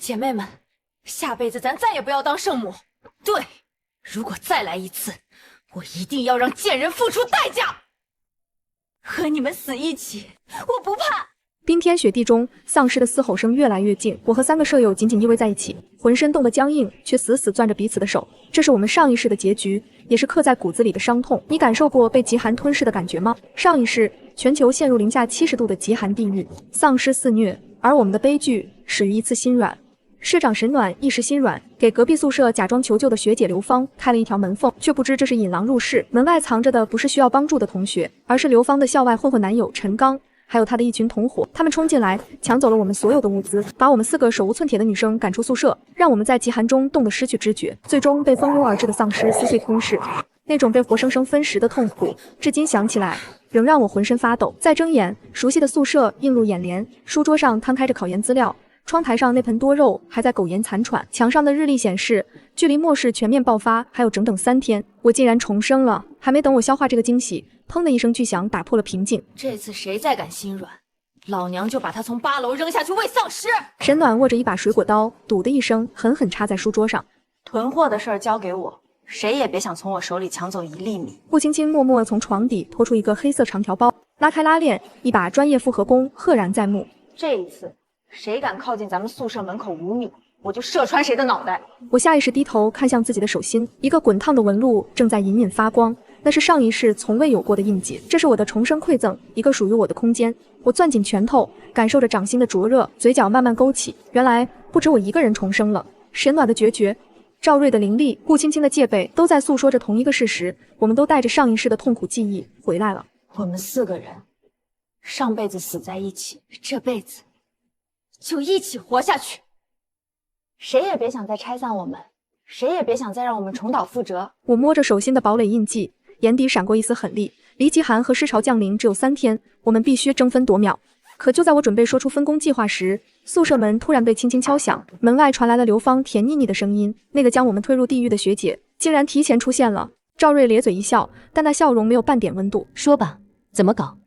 姐妹们，下辈子咱再也不要当圣母。对，如果再来一次，我一定要让贱人付出代价。和你们死一起，我不怕。冰天雪地中，丧尸的嘶吼声越来越近。我和3个舍友紧紧依偎在一起，浑身冻得僵硬，却死死攥着彼此的手。这是我们上一世的结局，也是刻在骨子里的伤痛。你感受过被极寒吞噬的感觉吗？上一世，全球陷入零下70度的极寒地狱，丧尸肆虐，而我们的悲剧始于一次心软。社长沈暖一时心软，给隔壁宿舍假装求救的学姐刘芳开了一条门缝，却不知这是引狼入室。门外藏着的不是需要帮助的同学，而是刘芳的校外混混男友陈刚。还有他的一群同伙，他们冲进来，抢走了我们所有的物资，把我们4个手无寸铁的女生赶出宿舍，让我们在极寒中冻得失去知觉，最终被蜂拥而至的丧尸撕碎吞噬。那种被活生生分食的痛苦，至今想起来仍让我浑身发抖。再睁眼，熟悉的宿舍映入眼帘，书桌上摊开着考研资料，窗台上那盆多肉还在苟延残喘，墙上的日历显示，距离末世全面爆发还有整整3天，我竟然重生了。还没等我消化这个惊喜，砰的一声巨响打破了平静。这次谁再敢心软，老娘就把他从8楼扔下去喂丧尸。沈暖握着一把水果刀，嘟的一声狠狠插在书桌上。囤货的事儿交给我，谁也别想从我手里抢走1粒米。顾青青默默从床底拖出一个黑色长条包，拉开拉链，一把专业复合弓赫然在目。这一次，谁敢靠近咱们宿舍门口5米，我就射穿谁的脑袋。我下意识低头看向自己的手心，一个滚烫的纹路正在隐隐发光，那是上一世从未有过的印记。这是我的重生馈赠，一个属于我的空间。我攥紧拳头，感受着掌心的灼热，嘴角慢慢勾起。原来不止我一个人重生了。沈暖的决绝，赵瑞的凌厉，顾青青的戒备，都在诉说着同一个事实：我们都带着上一世的痛苦记忆回来了。我们4个人，上辈子死在一起，这辈子就一起活下去。谁也别想再拆散我们，谁也别想再让我们重蹈覆辙。我摸着手心的堡垒印记，眼底闪过一丝狠厉。离极寒和尸潮降临只有3天，我们必须争分夺秒。可就在我准备说出分工计划时，宿舍门突然被轻轻敲响，门外传来了刘芳甜腻腻的声音。那个将我们推入地狱的学姐，竟然提前出现了。赵瑞咧嘴一笑，但那笑容没有半点温度。说吧，怎么搞？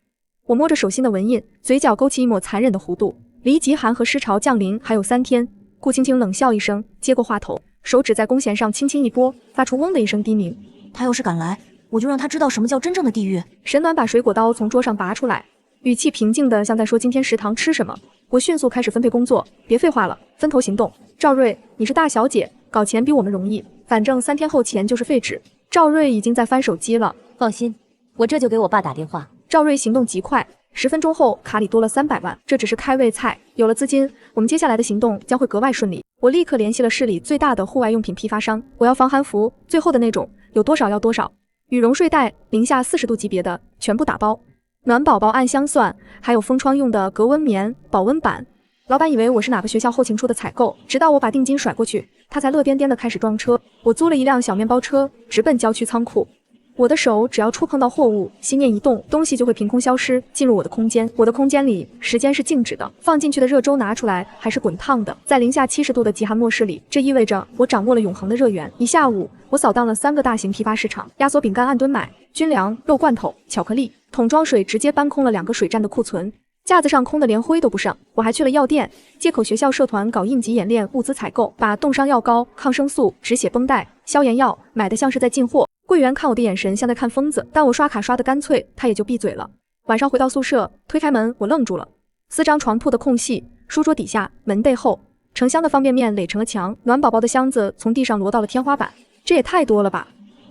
我摸着手心的纹印，嘴角勾起一抹残忍的弧度。离极寒和尸潮降临还有3天。顾青青冷笑一声，接过话头，手指在弓弦上轻轻一拨，发出嗡的一声低鸣。他要是敢来，我就让他知道什么叫真正的地狱。沈暖把水果刀从桌上拔出来，语气平静的像在说今天食堂吃什么。我迅速开始分配工作，别废话了，分头行动。赵瑞，你是大小姐，搞钱比我们容易，反正3天后钱就是废纸。赵瑞已经在翻手机了。放心，我这就给我爸打电话。赵瑞行动极快，10分钟后卡里多了300万，这只是开胃菜。有了资金，我们接下来的行动将会格外顺利。我立刻联系了市里最大的户外用品批发商，我要防寒服，最厚的那种，有多少要多少。羽绒睡袋，零下40度级别的，全部打包。暖宝宝按箱算，还有封窗用的格温棉、保温板。老板以为我是哪个学校后勤处的采购，直到我把定金甩过去，他才乐颠颠的开始装车。我租了一辆小面包车，直奔郊区仓库。我的手只要触碰到货物，心念一动，东西就会凭空消失，进入我的空间。我的空间里，时间是静止的，放进去的热粥拿出来还是滚烫的。在零下70度的极寒末世里，这意味着我掌握了永恒的热源。一下午，我扫荡了3个大型批发市场，压缩饼干按吨买，军粮、肉罐头、巧克力，桶装水直接搬空了2个水站的库存。架子上空的连灰都不剩。我还去了药店，街口学校社团搞应急演练，物资采购，把冻伤药膏、抗生素、止血绷带、消炎药买的像是在进货。柜员看我的眼神像在看疯子，但我刷卡刷的干脆，他也就闭嘴了。晚上回到宿舍，推开门，我愣住了。4张床铺的空隙，书桌底下，门背后，成箱的方便面垒成了墙，暖宝宝的箱子从地上摞到了天花板，这也太多了吧！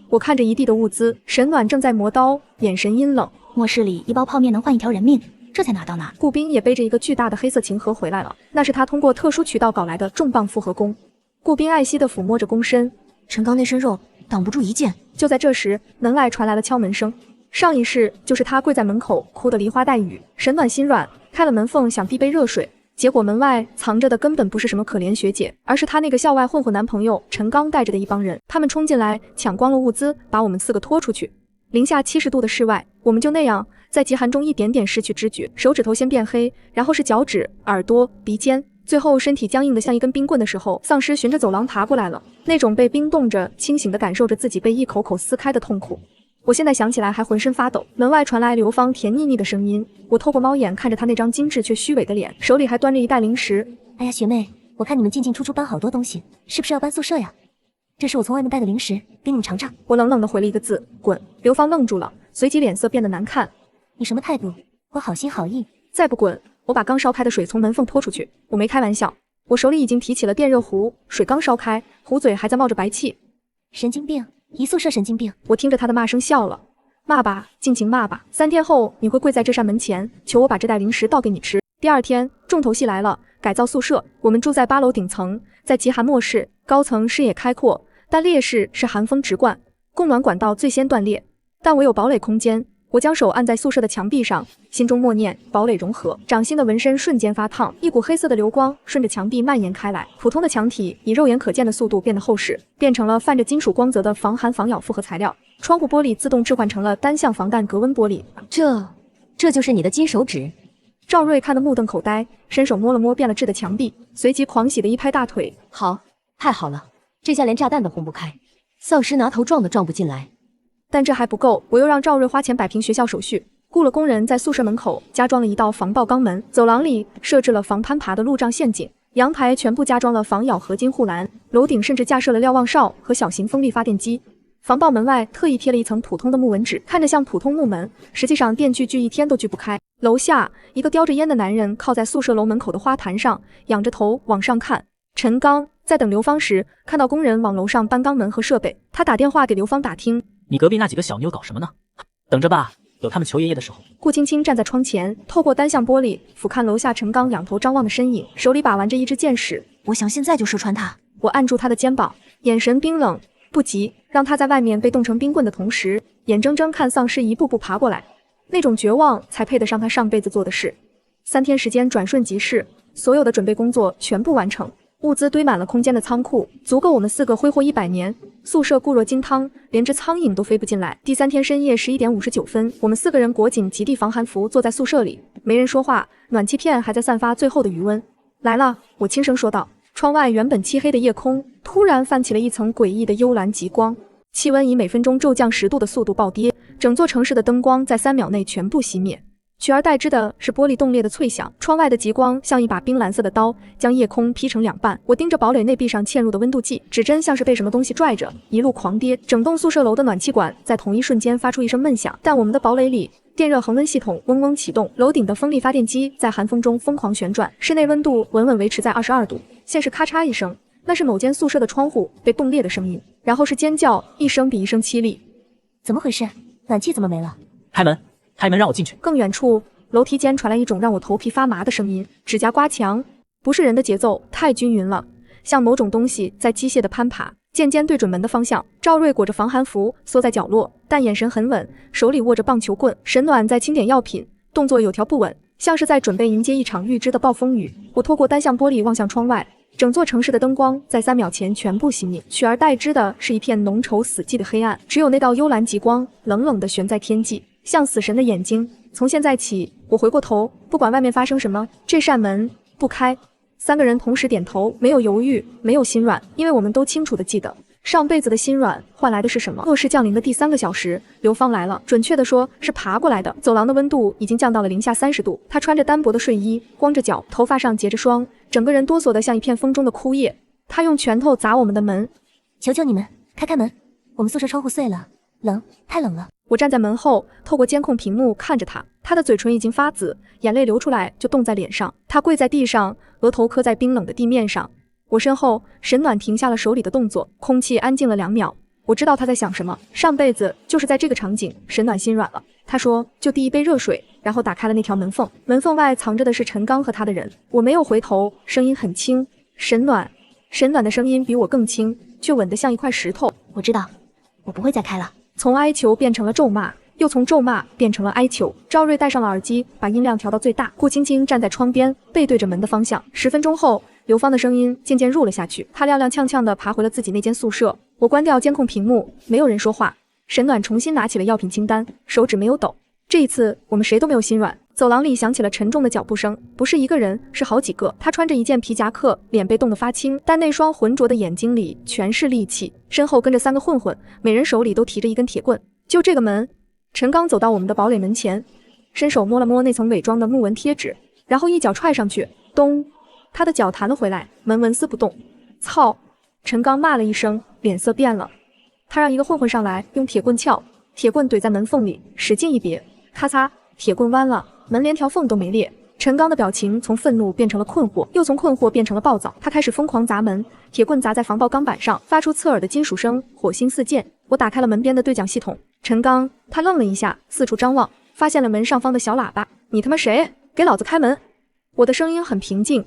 我看着一地的物资，沈暖正在磨刀，眼神阴冷。末世里1包泡面能换1条人命，这才哪到哪？顾斌也背着一个巨大的黑色琴盒回来了，那是他通过特殊渠道搞来的重磅复合弓。顾斌爱惜地抚摸着弓身，陈刚那身肉挡不住一剑。就在这时，门外传来了敲门声。上一世就是他跪在门口，哭得梨花带雨。沈暖心软，开了门缝想递杯热水，结果门外藏着的根本不是什么可怜学姐，而是他那个校外混混男朋友陈刚带着的一帮人。他们冲进来，抢光了物资，把我们4个拖出去。零下70度的室外，我们就那样在极寒中一点点失去知觉，手指头先变黑，然后是脚趾、耳朵、鼻尖，最后身体僵硬的像一根冰棍的时候，丧尸循着走廊爬过来了。那种被冰冻着，清醒的感受着自己被一口口撕开的痛苦，我现在想起来还浑身发抖。门外传来刘芳甜腻腻的声音，我透过猫眼看着她那张精致却虚伪的脸，手里还端着一袋零食。哎呀，学妹，我看你们进进出出搬好多东西，是不是要搬宿舍呀？这是我从外面带的零食，给你们尝尝。我冷冷地回了一个字：滚。刘芳愣住了，随即脸色变得难看。你什么态度？我好心好意。再不滚，我把刚烧开的水从门缝泼出去。我没开玩笑，我手里已经提起了电热壶，水刚烧开，壶嘴还在冒着白气。神经病，一宿舍神经病。我听着他的骂声笑了。骂吧，尽情骂吧。3天后你会跪在这扇门前，求我把这袋零食倒给你吃。第2天，重头戏来了，改造宿舍。我们住在8楼顶层，在极寒末世，高层视野开阔，但劣势是寒风直灌，供暖管道最先断裂。但我有堡垒空间，我将手按在宿舍的墙壁上，心中默念堡垒融合。掌心的纹身瞬间发烫，一股黑色的流光顺着墙壁蔓延开来。普通的墙体以肉眼可见的速度变得厚实，变成了泛着金属光泽的防寒防咬复合材料。窗户玻璃自动置换成了单向防弹隔温玻璃。这就是你的金手指？赵瑞看得目瞪口呆，伸手摸了摸变了质的墙壁，随即狂喜的一拍大腿：好，太好了，这下连炸弹都轰不开，丧尸拿头撞都撞不进来。但这还不够，我又让赵瑞花钱摆平学校手续，雇了工人在宿舍门口加装了一道防爆钢门，走廊里设置了防攀爬的路障陷阱，阳台全部加装了防咬合金护栏，楼顶甚至架设了瞭望哨和小型风力发电机。防爆门外特意贴了一层普通的木纹纸，看着像普通木门，实际上电锯锯一天都锯不开。楼下，一个叼着烟的男人靠在宿舍楼门口的花坛上，仰着头往上看。陈刚在等刘芳时，看到工人往楼上搬钢门和设备，他打电话给刘芳打听：你隔壁那几个小妞搞什么呢？等着吧，有他们求爷爷的时候。顾青青站在窗前，透过单向玻璃俯瞰楼下陈刚仰头张望的身影，手里把玩着一支箭矢。我想现在就射穿他。我按住他的肩膀，眼神冰冷。不急，让他在外面被冻成冰棍的同时，眼睁睁看丧尸一步步爬过来，那种绝望才配得上他上辈子做的事。3天时间转瞬即逝，所有的准备工作全部完成，物资堆满了空间的仓库，足够我们4个挥霍100年。宿舍固若金汤，连只苍蝇都飞不进来。第3天深夜11点59分，我们4个人裹紧极地防寒服，坐在宿舍里，没人说话，暖气片还在散发最后的余温。来了，我轻声说道。窗外原本漆黑的夜空突然泛起了一层诡异的幽蓝极光，气温以每分钟骤降10度的速度暴跌，整座城市的灯光在3秒内全部熄灭，取而代之的是玻璃冻裂的脆响。窗外的极光像一把冰蓝色的刀，将夜空劈成2半。我盯着堡垒内壁上嵌入的温度计，指针像是被什么东西拽着，一路狂跌。整栋宿舍楼的暖气管在同一瞬间发出一声闷响，但我们的堡垒里电热恒温系统嗡嗡启动，楼顶的风力发电机在寒风中疯狂旋转，室内温度稳稳维持在22度。先是咔嚓一声，那是某间宿舍的窗户被冻裂的声音，然后是尖叫，一声比一声凄厉。怎么回事？暖气怎么没了？开门，开门，让我进去。更远处，楼梯间传来一种让我头皮发麻的声音，指甲刮墙，不是人的节奏，太均匀了，像某种东西在机械的攀爬，渐渐对准门的方向。赵瑞裹着防寒服，缩在角落，但眼神很稳，手里握着棒球棍。沈暖在清点药品，动作有条不紊，像是在准备迎接一场预知的暴风雨。我透过单向玻璃望向窗外，整座城市的灯光在3秒前全部熄灭，取而代之的是一片浓稠死寂的黑暗，只有那道幽蓝极光冷冷地悬在天际，像死神的眼睛。从现在起，我回过头，不管外面发生什么，这扇门不开。3个人同时点头，没有犹豫，没有心软，因为我们都清楚地记得，上辈子的心软换来的是什么。末世降临的第3个小时，刘芳来了，准确地说是爬过来的。走廊的温度已经降到了-30度，她穿着单薄的睡衣，光着脚，头发上结着霜，整个人哆嗦得像一片风中的枯叶。她用拳头砸我们的门，求求你们，开门！我们宿舍窗户碎了，冷，太冷了。我站在门后，透过监控屏幕看着她，她的嘴唇已经发紫，眼泪流出来就冻在脸上。她跪在地上，额头磕在冰冷的地面上。我身后，沈暖停下了手里的动作，空气安静了2秒。我知道她在想什么，上辈子就是在这个场景，沈暖心软了。她说：“就递1杯热水。”然后打开了那条门缝，门缝外藏着的是陈刚和他的人。我没有回头，声音很轻：“沈暖。”沈暖的声音比我更轻，却稳得像一块石头。我知道，我不会再开了。从哀求变成了咒骂，又从咒骂变成了哀求。赵瑞戴上了耳机，把音量调到最大。顾青青站在窗边，背对着门的方向。10分钟后，刘芳的声音渐渐入了下去，她踉踉跄跄地爬回了自己那间宿舍。我关掉监控屏幕，没有人说话。沈暖重新拿起了药品清单，手指没有抖。这一次，我们谁都没有心软。走廊里响起了沉重的脚步声，不是一个人，是好几个。他穿着一件皮夹克，脸被冻得发青，但那双浑浊的眼睛里全是戾气。身后跟着3个混混，每人手里都提着一根铁棍。就这个门，陈刚走到我们的堡垒门前，伸手摸了摸那层伪装的木纹贴纸，然后一脚踹上去，咚！他的脚弹了回来，门纹丝不动。操！陈刚骂了一声，脸色变了。他让一个混混上来，用铁棍撬，铁棍怼在门缝里，使劲一别，咔嚓，铁棍弯了，门连条缝都没裂。陈刚的表情从愤怒变成了困惑，又从困惑变成了暴躁。他开始疯狂砸门，铁棍砸在防爆钢板上，发出刺耳的金属声，火星四溅。我打开了门边的对讲系统，陈刚，他愣了一下，四处张望，发现了门上方的小喇叭。你他妈谁？给老子开门！我的声音很平静，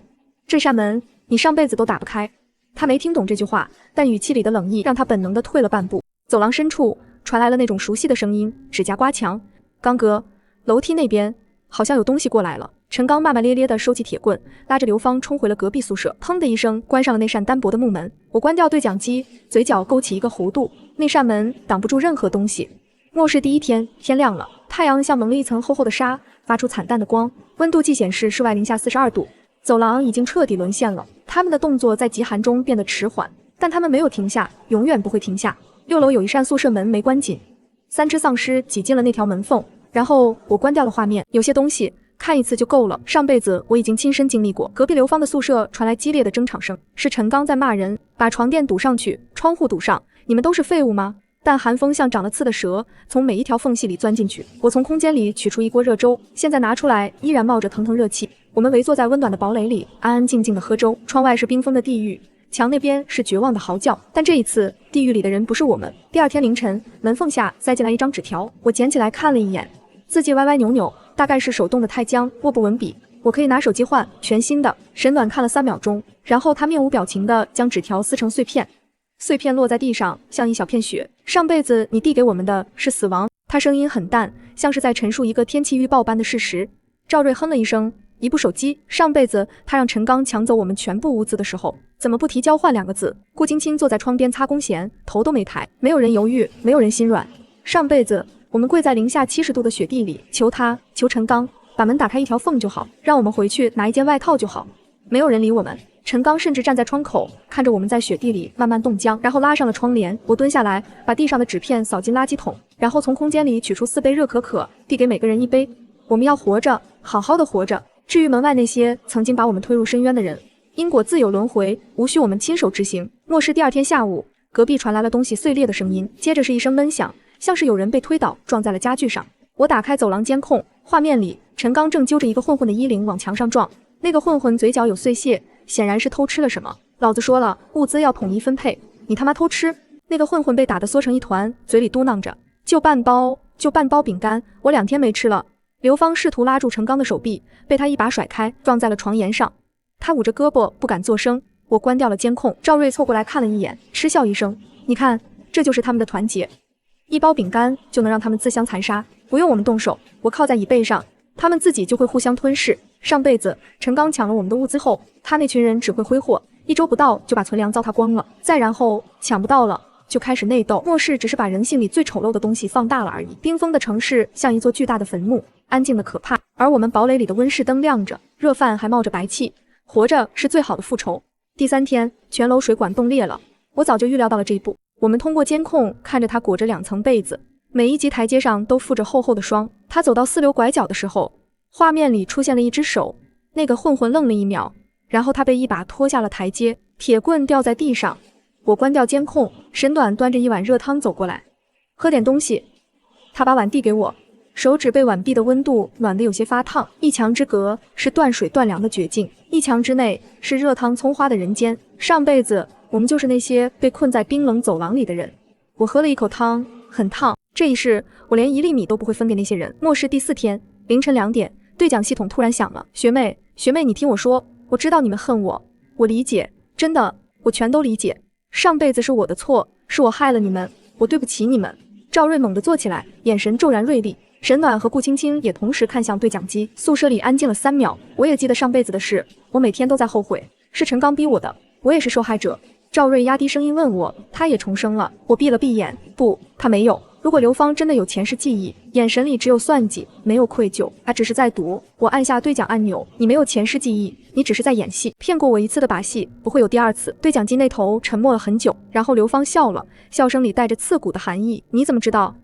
这扇门你上辈子都打不开。他没听懂这句话，但语气里的冷意让他本能地退了半步。走廊深处传来了那种熟悉的声音，指甲刮墙。刚哥，楼梯那边好像有东西过来了。陈刚骂骂咧咧地收起铁棍，拉着刘芳冲回了隔壁宿舍，砰的一声关上了那扇单薄的木门。我关掉对讲机，嘴角勾起一个弧度，那扇门挡不住任何东西。末世第一天，天亮了，太阳像蒙了一层厚厚的纱，发出惨淡的光，温度计显示室外零下42度。走廊已经彻底沦陷了，他们的动作在极寒中变得迟缓，但他们没有停下，永远不会停下。6楼有一扇宿舍门没关紧，3只丧尸挤进了那条门缝，然后我关掉了画面。有些东西看一次就够了，上辈子我已经亲身经历过。隔壁刘芳的宿舍传来激烈的争吵声，是陈刚在骂人，把床垫堵上去，窗户堵上，你们都是废物吗？但寒风像长了刺的蛇，从每一条缝隙里钻进去。我从空间里取出一锅热粥，现在拿出来依然冒着腾腾热气。我们围坐在温暖的堡垒里，安安静静的喝粥。窗外是冰封的地狱，墙那边是绝望的嚎叫，但这一次地狱里的人不是我们。第二天凌晨，门缝下塞进来一张纸条，我捡起来看了一眼，字迹歪歪扭扭，大概是手动的太僵，握不稳笔。我可以拿手机换，全新的。沈暖看了3秒钟，然后他面无表情地将纸条撕成碎片，碎片落在地上，像一小片雪。上辈子你递给我们的是死亡。他声音很淡，像是在陈述一个天气预报般的事实。赵瑞哼了一声，一部手机。上辈子他让陈刚抢走我们全部物资的时候，怎么不提交换2个字？顾青青坐在窗边擦弓弦，头都没抬。没有人犹豫，没有人心软。上辈子我们跪在零下70度的雪地里，求陈刚把门打开一条缝就好，让我们回去拿一件外套就好。没有人理我们。陈刚甚至站在窗口，看着我们在雪地里慢慢冻僵，然后拉上了窗帘。我蹲下来，把地上的纸片扫进垃圾桶，然后从空间里取出4杯热可可，递给每个人1杯。我们要活着，好好的活着。至于门外那些曾经把我们推入深渊的人，因果自有轮回，无需我们亲手执行。末世第2天下午，隔壁传来了东西碎裂的声音，接着是一声闷响，像是有人被推倒撞在了家具上。我打开走廊监控，画面里陈刚正揪着一个混混的衣领往墙上撞，那个混混嘴角有碎屑，显然是偷吃了什么。老子说了，物资要统一分配，你他妈偷吃！那个混混被打得缩成一团，嘴里嘟囔着，就半包饼干，我2天没吃了。刘芳试图拉住陈刚的手臂，被他一把甩开，撞在了床沿上。他捂着胳膊不敢作声。我关掉了监控。赵瑞凑过来看了一眼，嗤笑一声，你看，这就是他们的团结，1包饼干就能让他们自相残杀，不用我们动手。我靠在椅背上，他们自己就会互相吞噬。上辈子陈刚抢了我们的物资后，他那群人只会挥霍，1周不到就把存粮糟蹋光了，再然后抢不到了就开始内斗。末世只是把人性里最丑陋的东西放大了而已。冰封的城市像一座巨大的坟墓，安静的可怕。而我们堡垒里的温室灯亮着，热饭还冒着白气，活着是最好的复仇。第3天，全楼水管冻裂了，我早就预料到了这一步。我们通过监控看着他裹着2层被子，每一级台阶上都附着厚厚的霜。他走到4流拐角的时候，画面里出现了一只手，那个混混愣了1秒，然后他被一把拖下了台阶，铁棍掉在地上。我关掉监控，沈暖端着一碗热汤走过来，喝点东西。他把碗递给我，手指被碗壁的温度暖得有些发烫。一墙之隔是断水断粮的绝境，一墙之内是热汤葱花的人间。上辈子我们就是那些被困在冰冷走廊里的人。我喝了一口汤，很烫。这一世我连1粒米都不会分给那些人。末世第4天凌晨2点，对讲系统突然响了。学妹，你听我说，我知道你们恨我，我理解，真的，我全都理解。上辈子是我的错，是我害了你们，我对不起你们。赵瑞猛地坐起来，眼神骤然锐利。沈暖和顾青青也同时看向对讲机。宿舍里安静了3秒。我也记得上辈子的事，我每天都在后悔，是陈刚逼我的，我也是受害者。赵瑞压低声音问我，他也重生了？我闭了闭眼，不，他没有。如果刘芳真的有前世记忆，眼神里只有算计，没有愧疚，他只是在赌。我按下对讲按钮，你没有前世记忆，你只是在演戏，骗过我1次的把戏不会有第2次。对讲机那头沉默了很久，然后刘芳笑了，笑声里带着刺骨的寒意。你怎么知道？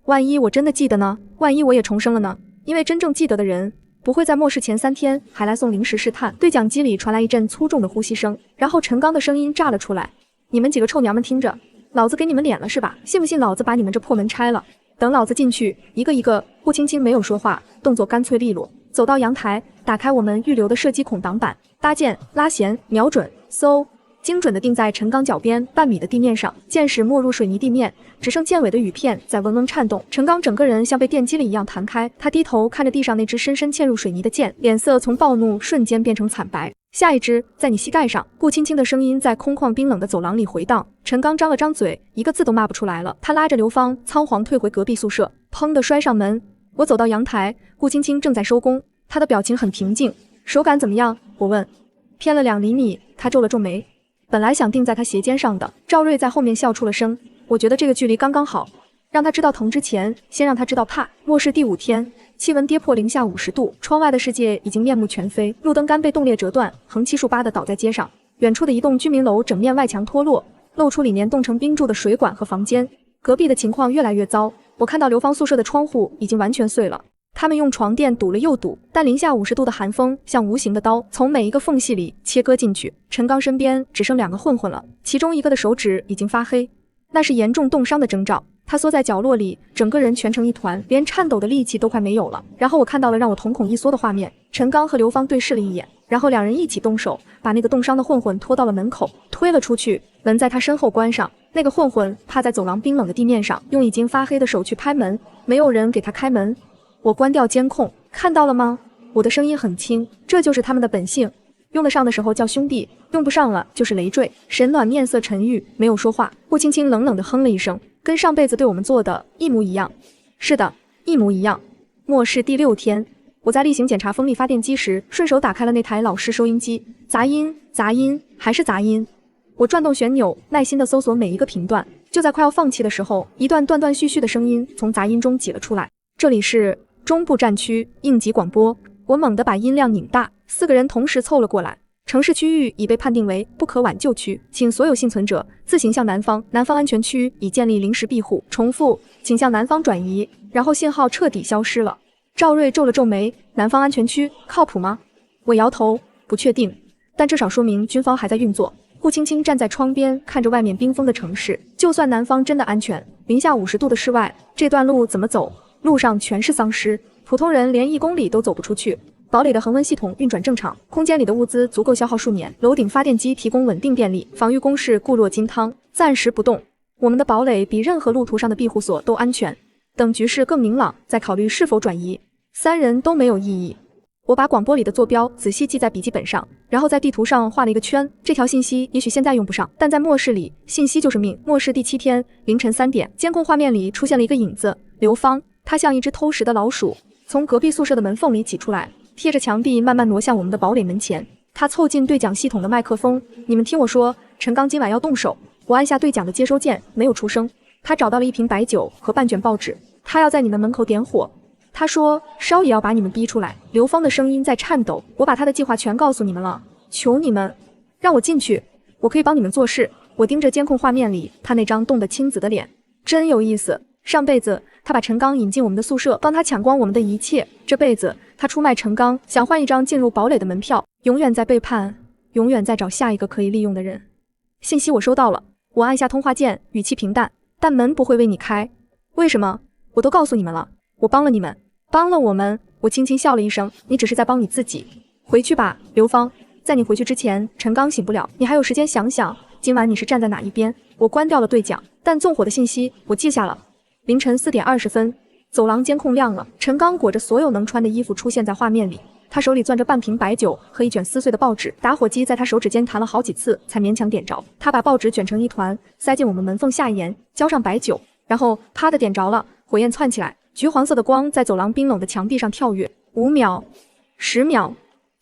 万一我真的记得呢？万一我也重生了呢？因为真正记得的人不会在末世前3天还来送零食试探。对讲机里传来一阵粗重的呼吸声，然后陈刚的声音炸了出来：“你们几个臭娘们听着，老子给你们脸了是吧？信不信老子把你们这破门拆了？等老子进去，一个一个。”顾青青没有说话，动作干脆利落，走到阳台，打开我们预留的射击孔挡板，搭箭、拉弦、瞄准，嗖，精准地定在陈刚脚边半米的地面上，箭矢没入水泥地面，只剩箭尾的雨片在嗡嗡颤动。陈刚整个人像被电击了一样弹开，他低头看着地上那只深深嵌入水泥的箭，脸色从暴怒瞬间变成惨白。下一只在你膝盖上。顾青青的声音在空旷冰冷的走廊里回荡。陈刚张了张嘴，一个字都骂不出来了。他拉着刘芳仓皇退回隔壁宿舍，砰地摔上门。我走到阳台，顾青青正在收工，她的表情很平静。手感怎么样？我问。偏了2厘米，她皱了皱眉。本来想定在她鞋尖上的。赵瑞在后面笑出了声。我觉得这个距离刚刚好，让她知道疼之前，先让她知道怕。末世第5天，气温跌破零下50度，窗外的世界已经面目全非，路灯杆被冻裂折断，横七竖八地倒在街上。远处的一栋居民楼整面外墙脱落，露出里面冻成冰柱的水管和房间。隔壁的情况越来越糟，我看到刘芳宿舍的窗户已经完全碎了，他们用床垫堵了又堵，但零下50度的寒风像无形的刀，从每一个缝隙里切割进去。陈刚身边只剩2个混混了，其中一个的手指已经发黑，那是严重冻伤的征兆。他缩在角落里，整个人蜷成一团，连颤抖的力气都快没有了。然后我看到了让我瞳孔一缩的画面，陈刚和刘芳对视了一眼，然后2人一起动手，把那个冻伤的混混拖到了门口，推了出去，门在他身后关上。那个混混趴在走廊冰冷的地面上，用已经发黑的手去拍门，没有人给他开门。我关掉监控，看到了吗？我的声音很轻，这就是他们的本性，用得上的时候叫兄弟，用不上了就是累赘。沈暖面色沉郁，没有说话。顾青青冷冷地哼了一声，跟上辈子对我们做的一模一样。是的，一模一样。末世第6天，我在例行检查风力发电机时，顺手打开了那台老式收音机，杂音，杂音，还是杂音。我转动旋钮，耐心地搜索每一个频段。就在快要放弃的时候，一段断断续续的声音从杂音中挤了出来。这里是中部战区应急广播。我猛地把音量拧大，4个人同时凑了过来。城市区域已被判定为不可挽救区，请所有幸存者自行向南方安全区已建立临时庇护。重复，请向南方转移。然后信号彻底消失了。赵瑞皱了皱眉，南方安全区靠谱吗？我摇头，不确定，但至少说明军方还在运作。顾青青站在窗边，看着外面冰封的城市。就算南方真的安全，零下50度的室外，这段路怎么走？路上全是丧尸，普通人连1公里都走不出去。堡垒的恒温系统运转正常，空间里的物资足够消耗数年。楼顶发电机提供稳定电力，防御工事固若金汤，暂时不动。我们的堡垒比任何路途上的庇护所都安全。等局势更明朗，再考虑是否转移。3人都没有异议。我把广播里的坐标仔细记在笔记本上，然后在地图上画了一个圈。这条信息也许现在用不上，但在末世里，信息就是命。末世第7天凌晨3点，监控画面里出现了一个影子，刘芳，她像一只偷食的老鼠，从隔壁宿舍的门缝里挤出来，贴着墙壁慢慢挪向我们的堡垒门前。她凑近对讲系统的麦克风，你们听我说，陈刚今晚要动手。我按下对讲的接收键，没有出声。他找到了一瓶白酒和半卷报纸，他要在你们门口点火。他说烧也要把你们逼出来。刘芳的声音在颤抖，我把他的计划全告诉你们了，求你们让我进去，我可以帮你们做事。我盯着监控画面里他那张冻得青紫的脸，真有意思。上辈子他把陈刚引进我们的宿舍，帮他抢光我们的一切，这辈子他出卖陈刚，想换一张进入堡垒的门票，永远在背叛，永远在找下一个可以利用的人。信息我收到了。我按下通话键，语气平淡，但门不会为你开。为什么？我都告诉你们了，我帮了你们，帮了我们。我轻轻笑了一声，你只是在帮你自己。回去吧，刘芳，在你回去之前，陈刚醒不了，你还有时间想想，今晚你是站在哪一边。我关掉了对讲，但纵火的信息我记下了。凌晨4点20分，走廊监控亮了，陈刚裹着所有能穿的衣服出现在画面里。他手里攥着半瓶白酒和一卷撕碎的报纸，打火机在他手指间弹了好几次才勉强点着。他把报纸卷成一团，塞进我们门缝下沿，浇上白酒，然后啪的点着了，火焰窜起来，橘黄色的光在走廊冰冷的墙壁上跳跃。5秒，10秒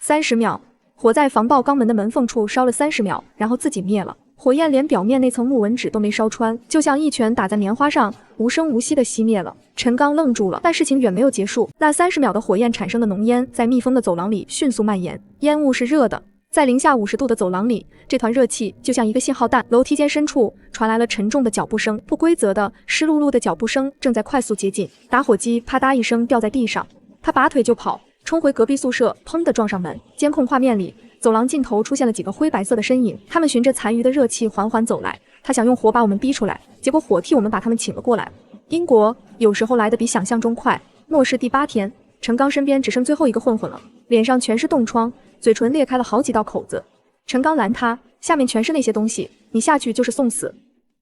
，30秒，火在防爆肛门的门缝处烧了30秒，然后自己灭了。火焰连表面那层木纹纸都没烧穿，就像一拳打在棉花上，无声无息地熄灭了。陈刚愣住了，但事情远没有结束。那30秒的火焰产生的浓烟在密封的走廊里迅速蔓延，烟雾是热的。在零下50度的走廊里，这团热气就像一个信号弹。楼梯间深处传来了沉重的脚步声，不规则的湿漉漉的脚步声正在快速接近。打火机啪嗒一声掉在地上，他拔腿就跑，冲回隔壁宿舍，砰的撞上门。监控画面里，走廊尽头出现了几个灰白色的身影，他们循着残余的热气缓缓走来。他想用火把我们逼出来，结果火替我们把他们请了过来。英国有时候来得比想象中快。末世第8天，陈刚身边只剩最后一个混混了，脸上全是冻疮，嘴唇裂开了好几道口子。陈刚拦他，下面全是那些东西，你下去就是送死，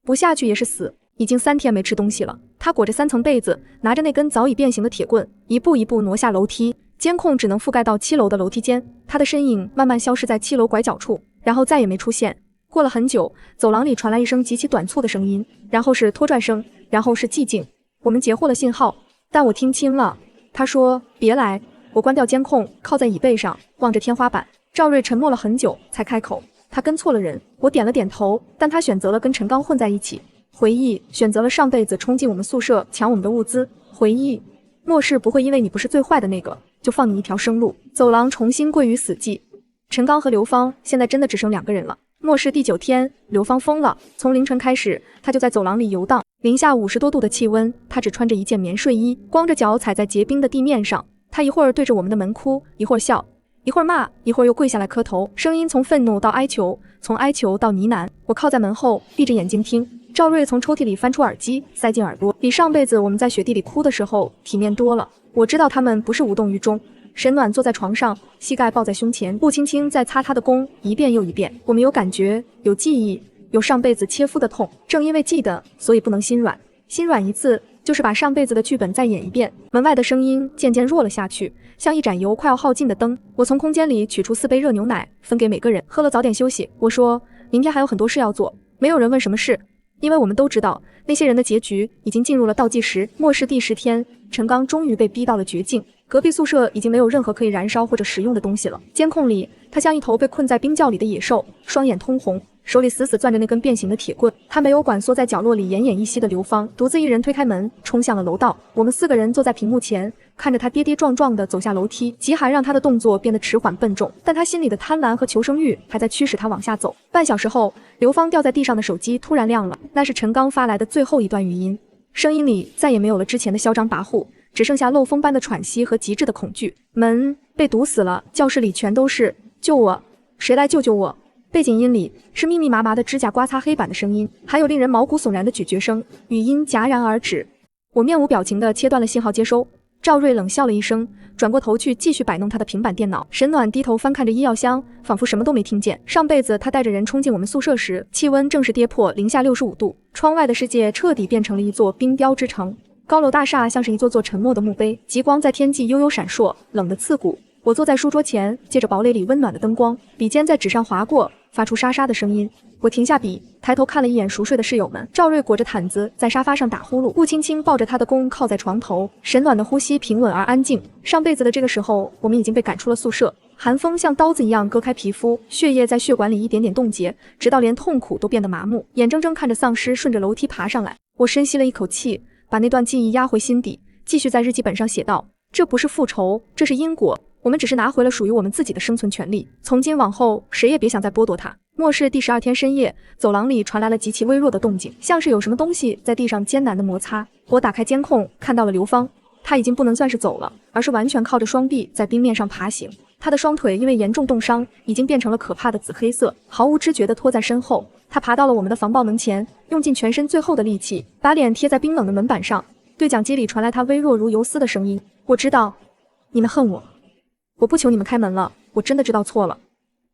不下去也是死。已经3天没吃东西了。他裹着3层被子，拿着那根早已变形的铁棍，一步一步挪下楼梯。监控只能覆盖到7楼的楼梯间，他的身影慢慢消失在7楼拐角处，然后再也没出现。过了很久，走廊里传来一声极其短促的声音，然后是拖拽声，然后是寂静。我们截获了信号，但我听清了。他说别来。我关掉监控，靠在椅背上，望着天花板。赵瑞沉默了很久才开口，他跟错了人。我点了点头，但他选择了跟陈刚混在一起。回忆选择了上辈子冲进我们宿舍抢我们的物资。回忆末世不会因为你不是最坏的那个就放你一条生路。走廊重新归于死寂。陈刚和刘芳现在真的只剩2个人了。末世第9天，刘芳疯了。从凌晨开始，他就在走廊里游荡，零下50多度的气温，他只穿着一件棉睡衣，光着脚踩在结冰的地面上。他一会儿对着我们的门哭，一会儿笑，一会儿骂，一会儿又跪下来磕头，声音从愤怒到哀求，从哀求到呢喃。我靠在门后，闭着眼睛听。赵瑞从抽屉里翻出耳机，塞进耳朵，比上辈子我们在雪地里哭的时候体面多了。我知道他们不是无动于衷。沈暖坐在床上，膝盖抱在胸前，步青青在擦他的弓，一遍又一遍。我们有感觉，有记忆，有上辈子切肤的痛。正因为记得，所以不能心软。心软一次，就是把上辈子的剧本再演一遍。门外的声音渐渐弱了下去，像一盏油快要耗尽的灯。我从空间里取出4杯热牛奶，分给每个人。喝了早点休息。我说，明天还有很多事要做。没有人问什么事，因为我们都知道，那些人的结局已经进入了倒计时。末世第10天，陈刚终于被逼到了绝境。隔壁宿舍已经没有任何可以燃烧或者食用的东西了。监控里，他像一头被困在冰窖里的野兽，双眼通红，手里死死攥着那根变形的铁棍。他没有管缩在角落里奄奄一息的刘芳，独自一人推开门，冲向了楼道。我们4个人坐在屏幕前，看着他跌跌撞撞地走下楼梯，极寒让他的动作变得迟缓笨重，但他心里的贪婪和求生欲还在驱使他往下走。半小时后，刘芳掉在地上的手机突然亮了，那是陈刚发来的最后一段语音，声音里再也没有了之前的嚣张跋扈，只剩下漏风般的喘息和极致的恐惧。门被堵死了，教室里全都是救我，谁来救救我。背景音里是密密麻麻的指甲刮擦黑板的声音，还有令人毛骨悚然的咀嚼声。语音戛然而止，我面无表情地切断了信号接收。赵瑞冷笑了一声，转过头去继续摆弄他的平板电脑。沈暖低头翻看着医药箱，仿佛什么都没听见。上辈子他带着人冲进我们宿舍时，气温正是跌破零下65度，窗外的世界彻底变成了一座冰雕之城。高楼大厦像是一座座沉默的墓碑，极光在天际悠悠闪烁，冷得刺骨。我坐在书桌前，借着堡垒里温暖的灯光，笔尖在纸上划过，发出沙沙的声音。我停下笔，抬头看了一眼熟睡的室友们。赵瑞裹着毯子在沙发上打呼噜，顾青青抱着他的弓靠在床头，沈暖的呼吸平稳而安静。上辈子的这个时候，我们已经被赶出了宿舍，寒风像刀子一样割开皮肤，血液在血管里一点点冻结，直到连痛苦都变得麻木，眼睁睁看着丧尸顺着楼梯爬上来。我深吸了一口气，把那段记忆压回心底，继续在日记本上写道：这不是复仇，这是因果。我们只是拿回了属于我们自己的生存权利，从今往后，谁也别想再剥夺它。末世第12天深夜，走廊里传来了极其微弱的动静，像是有什么东西在地上艰难的摩擦。我打开监控，看到了刘芳，她已经不能算是走了，而是完全靠着双臂在冰面上爬行。她的双腿因为严重冻伤，已经变成了可怕的紫黑色，毫无知觉地拖在身后。她爬到了我们的防爆门前，用尽全身最后的力气，把脸贴在冰冷的门板上。对讲机里传来她微弱如游丝的声音：我知道，你们恨我。我不求你们开门了，我真的知道错了。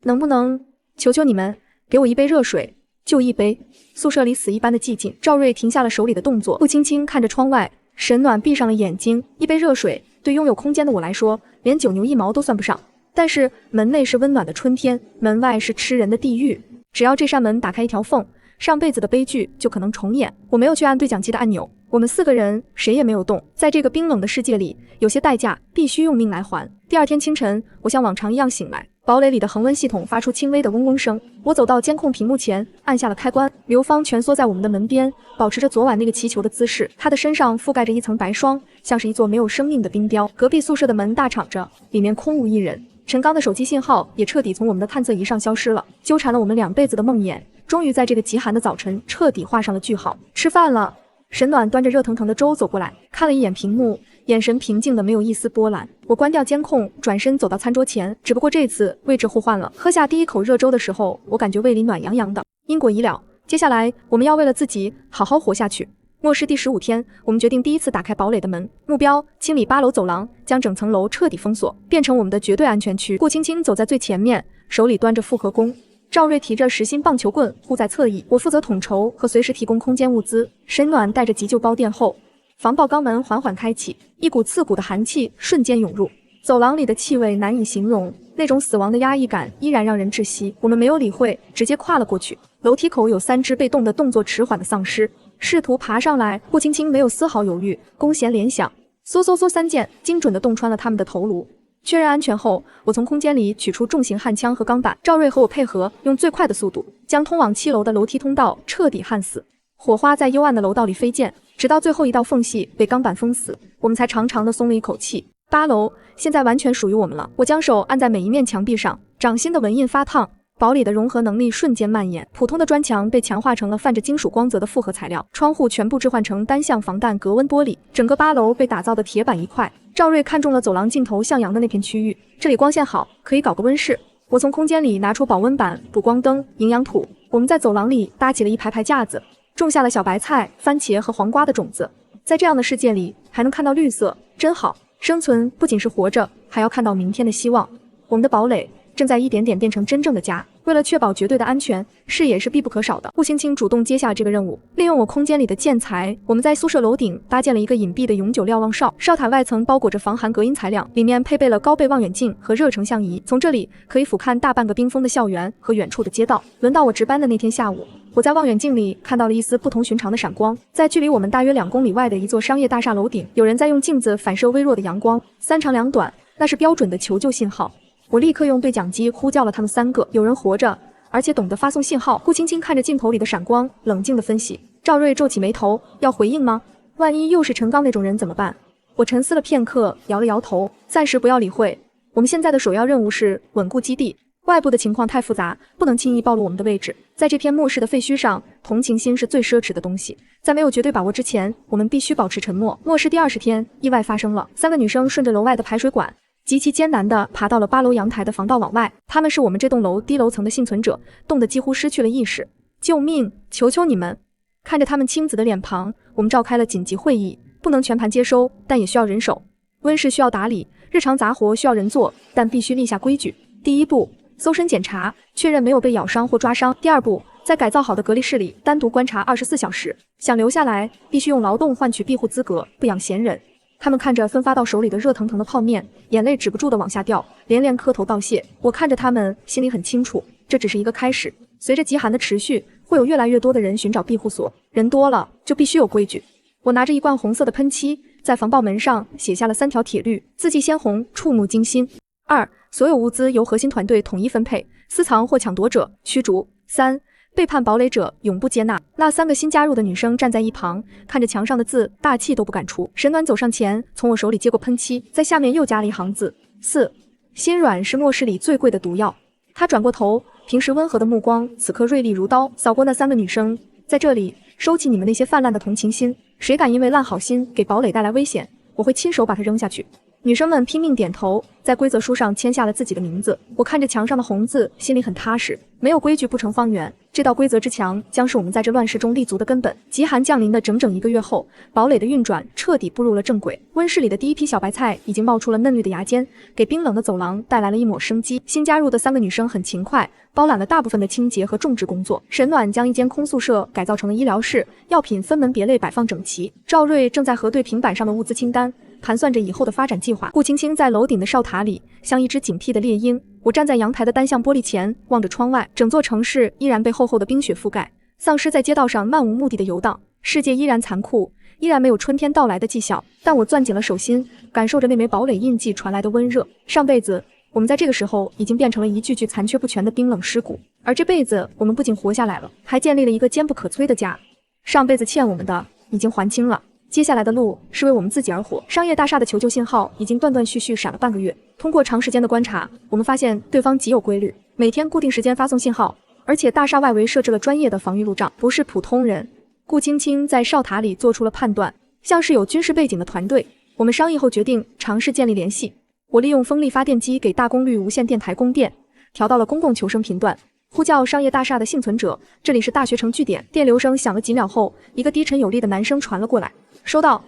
能不能求求你们给我一杯热水，就一杯。宿舍里死一般的寂静。赵瑞停下了手里的动作，顾青青看着窗外，沈暖闭上了眼睛。一杯热水对拥有空间的我来说，连9牛1毛都算不上。但是门内是温暖的春天，门外是吃人的地狱。只要这扇门打开一条缝，上辈子的悲剧就可能重演。我没有去按对讲机的按钮，我们4个人谁也没有动。在这个冰冷的世界里，有些代价必须用命来还。第2天清晨，我像往常一样醒来，堡垒里的恒温系统发出轻微的嗡嗡声。我走到监控屏幕前，按下了开关。刘芳蜷缩在我们的门边，保持着昨晚那个祈求的姿势。她的身上覆盖着一层白霜，像是一座没有生命的冰雕。隔壁宿舍的门大敞着，里面空无一人。陈刚的手机信号也彻底从我们的探测仪上消失了，纠缠了我们2辈子的梦魇，终于在这个极寒的早晨彻底画上了句号。吃饭了。沈暖端着热腾腾的粥走过来，看了一眼屏幕，眼神平静的没有一丝波澜。我关掉监控，转身走到餐桌前，只不过这次位置互换了。喝下第一口热粥的时候，我感觉胃里暖洋洋的。因果已了，接下来我们要为了自己好好活下去。末世第15天，我们决定第一次打开堡垒的门，目标清理8楼走廊，将整层楼彻底封锁，变成我们的绝对安全区。顾青青走在最前面，手里端着复合弓，赵瑞提着实心棒球棍护在侧翼，我负责统筹和随时提供空间物资。沈暖带着急救包垫后，防爆肛门缓缓开启，一股刺骨的寒气瞬间涌入，走廊里的气味难以形容，那种死亡的压抑感依然让人窒息。我们没有理会，直接跨了过去。楼梯口有3只被冻得动作迟缓的丧尸，试图爬上来。顾青青没有丝毫犹豫，弓弦连响，嗖嗖嗖3箭精准地洞穿了他们的头颅。确认安全后，我从空间里取出重型焊枪和钢板。赵瑞和我配合，用最快的速度将通往7楼的楼梯通道彻底焊死。火花在幽暗的楼道里飞溅，直到最后一道缝隙被钢板封死，我们才长长的松了一口气。8楼现在完全属于我们了。我将手按在每一面墙壁上，掌心的纹印发烫。堡里的融合能力瞬间蔓延，普通的砖墙被强化成了泛着金属光泽的复合材料，窗户全部置换成单向防弹隔温玻璃，整个8楼被打造的铁板一块。赵瑞看中了走廊尽头向阳的那片区域，这里光线好，可以搞个温室。我从空间里拿出保温板、补光灯、营养土，我们在走廊里搭起了一排排架子，种下了小白菜、番茄和黄瓜的种子。在这样的世界里，还能看到绿色，真好。生存不仅是活着，还要看到明天的希望。我们的堡垒正在一点点变成真正的家。为了确保绝对的安全，视野是必不可少的。顾青青主动接下这个任务，利用我空间里的建材，我们在宿舍楼顶搭建了一个隐蔽的永久瞭望哨。哨塔外层包裹着防寒隔音材料，里面配备了高倍望远镜和热成像仪，从这里可以俯瞰大半个冰封的校园和远处的街道。轮到我值班的那天下午，我在望远镜里看到了一丝不同寻常的闪光，在距离我们大约2公里外的一座商业大厦楼顶，有人在用镜子反射微弱的阳光，3长2短，那是标准的求救信号。我立刻用对讲机呼叫了他们3个，有人活着，而且懂得发送信号。顾青青看着镜头里的闪光，冷静地分析。赵瑞皱起眉头，要回应吗？万一又是陈刚那种人怎么办？我沉思了片刻，摇了摇头，暂时不要理会。我们现在的首要任务是稳固基地，外部的情况太复杂，不能轻易暴露我们的位置。在这片末世的废墟上，同情心是最奢侈的东西。在没有绝对把握之前，我们必须保持沉默。末世第20天，意外发生了，3个女生顺着楼外的排水管极其艰难地爬到了8楼阳台的防盗网外，他们是我们这栋楼低楼层的幸存者，冻得几乎失去了意识。救命！求求你们！看着他们青紫的脸庞，我们召开了紧急会议，不能全盘接收，但也需要人手。温室需要打理，日常杂活需要人做，但必须立下规矩。第1步，搜身检查，确认没有被咬伤或抓伤。第2步，在改造好的隔离室里单独观察24小时，想留下来，必须用劳动换取庇护资格，不养闲人。他们看着分发到手里的热腾腾的泡面，眼泪止不住地往下掉，连连磕头道谢。我看着他们，心里很清楚，这只是一个开始。随着极寒的持续，会有越来越多的人寻找庇护所，人多了就必须有规矩。我拿着一罐红色的喷漆，在防爆门上写下了3条铁律，字迹鲜红，触目惊心。2. 所有物资由核心团队统一分配，私藏或抢夺者驱逐。3. 背叛堡垒者永不接纳。那3个新加入的女生站在一旁，看着墙上的字，大气都不敢出。沈暖走上前，从我手里接过喷漆，在下面又加了一行字：4. 心软是末世里最贵的毒药。他转过头，平时温和的目光此刻锐利如刀，扫过那3个女生。在这里，收起你们那些泛滥的同情心，谁敢因为烂好心给堡垒带来危险，我会亲手把它扔下去。女生们拼命点头，在规则书上签下了自己的名字。我看着墙上的红字，心里很踏实。没有规矩不成方圆，这道规则之墙将是我们在这乱世中立足的根本。极寒降临的整整1个月后，堡垒的运转彻底步入了正轨。温室里的第一批小白菜已经冒出了嫩绿的芽尖，给冰冷的走廊带来了一抹生机。新加入的3个女生很勤快，包揽了大部分的清洁和种植工作。沈暖将一间空宿舍改造成了医疗室，药品分门别类摆放整齐。赵瑞正在核对平板上的物资清单，盘算着以后的发展计划。顾青青在楼顶的哨塔里，像一只警惕的猎鹰。我站在阳台的单向玻璃前，望着窗外，整座城市依然被厚厚的冰雪覆盖，丧尸在街道上漫无目的的游荡，世界依然残酷，依然没有春天到来的迹象。但我攥紧了手心，感受着那枚堡垒印记传来的温热。上辈子，我们在这个时候已经变成了一具具残缺不全的冰冷尸骨，而这辈子，我们不仅活下来了，还建立了一个坚不可摧的家。上辈子欠我们的，已经还清了。接下来的路是为我们自己而活。商业大厦的求救信号已经断断续续闪了半个月。通过长时间的观察，我们发现对方极有规律，每天固定时间发送信号，而且大厦外围设置了专业的防御路障，不是普通人。顾青青在哨塔里做出了判断，像是有军事背景的团队。我我们商议后决定尝试建立联系。我利用风力发电机给大功率无线电台供电，调到了公共求生频段，呼叫商业大厦的幸存者，这里是大学城据点。电流声响了几秒后，一个低沉有力的男声传了过来。收到，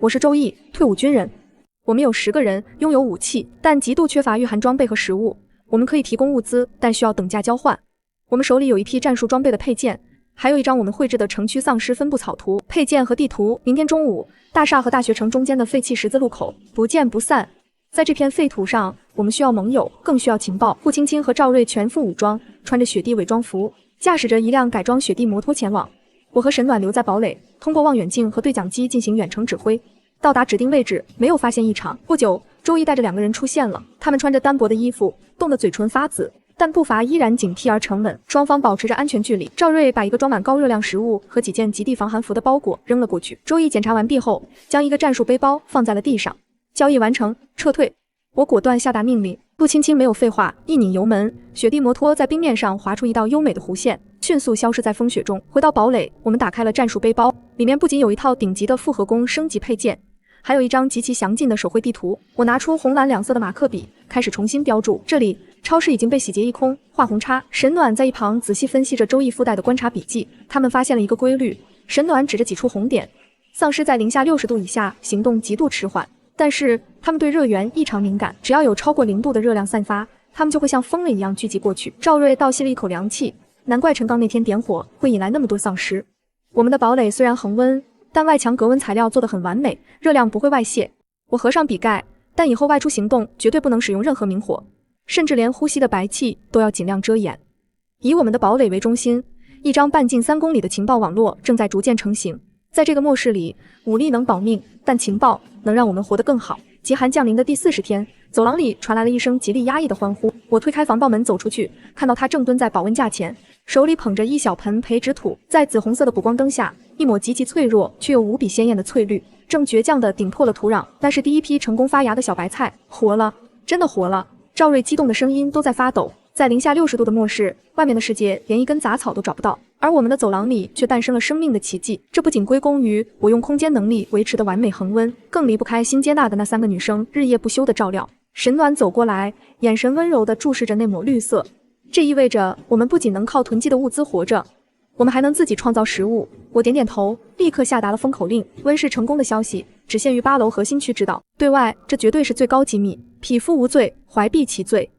我是周毅，退伍军人。我们有10个人，拥有武器，但极度缺乏御寒装备和食物。我们可以提供物资，但需要等价交换。我们手里有一批战术装备的配件，还有一张我们绘制的城区丧尸分布草图、配件和地图。明天中午，大厦和大学城中间的废弃十字路口，不见不散。在这片废土上，我们需要盟友，更需要情报。顾青青和赵瑞全副武装，穿着雪地伪装服，驾驶着一辆改装雪地摩托前往。我和沈暖留在堡垒，通过望远镜和对讲机进行远程指挥。到达指定位置，没有发现异常。不久，周一带着2个人出现了，他们穿着单薄的衣服，冻得嘴唇发紫，但步伐依然警惕而沉稳。双方保持着安全距离。赵瑞把一个装满高热量食物和几件极地防寒服的包裹扔了过去。周一检查完毕后，将一个战术背包放在了地上。交易完成，撤退。我果断下达命令。陆青青没有废话，一拧油门，雪地摩托在冰面上划出一道优美的弧线，迅速消失在风雪中。回到堡垒，我们打开了战术背包，里面不仅有一套顶级的复合弓升级配件，还有一张极其详尽的手绘地图。我拿出红蓝2色的马克笔，开始重新标注。这里超市已经被洗劫一空，画红叉。沈暖在一旁仔细分析着周易附带的观察笔记，他们发现了一个规律。沈暖指着几处红点，丧尸在零下60度以下行动极度迟缓，但是他们对热源异常敏感，只要有超过0度的热量散发，他们就会像疯了一样聚集过去。赵瑞倒吸了一口凉气，难怪陈刚那天点火会引来那么多丧尸。我们的堡垒虽然恒温，但外墙隔温材料做得很完美，热量不会外泄。我合上笔盖，但以后外出行动绝对不能使用任何明火，甚至连呼吸的白气都要尽量遮掩。以我们的堡垒为中心，一张半径3公里的情报网络正在逐渐成型。在这个末世里，武力能保命，但情报能让我们活得更好。极寒降临的第40天，走廊里传来了一声极力压抑的欢呼。我推开防爆门走出去，看到他正蹲在保温架前，手里捧着一小盆培植土，在紫红色的补光灯下，一抹极其脆弱却又无比鲜艳的翠绿，正倔强地顶破了土壤。那是第一批成功发芽的小白菜，活了，真的活了！赵瑞激动的声音都在发抖。在零下60度的末世，外面的世界连一根杂草都找不到，而我们的走廊里却诞生了生命的奇迹。这不仅归功于我用空间能力维持的完美恒温，更离不开新接纳的那3个女生日夜不休的照料。沈暖走过来，眼神温柔地注视着那抹绿色，这意味着我们不仅能靠囤积的物资活着，我们还能自己创造食物。我点点头，立刻下达了封口令。温室成功的消息只限于8楼核心区知道，对外这绝对是最高机密。匹夫无罪，怀璧其罪。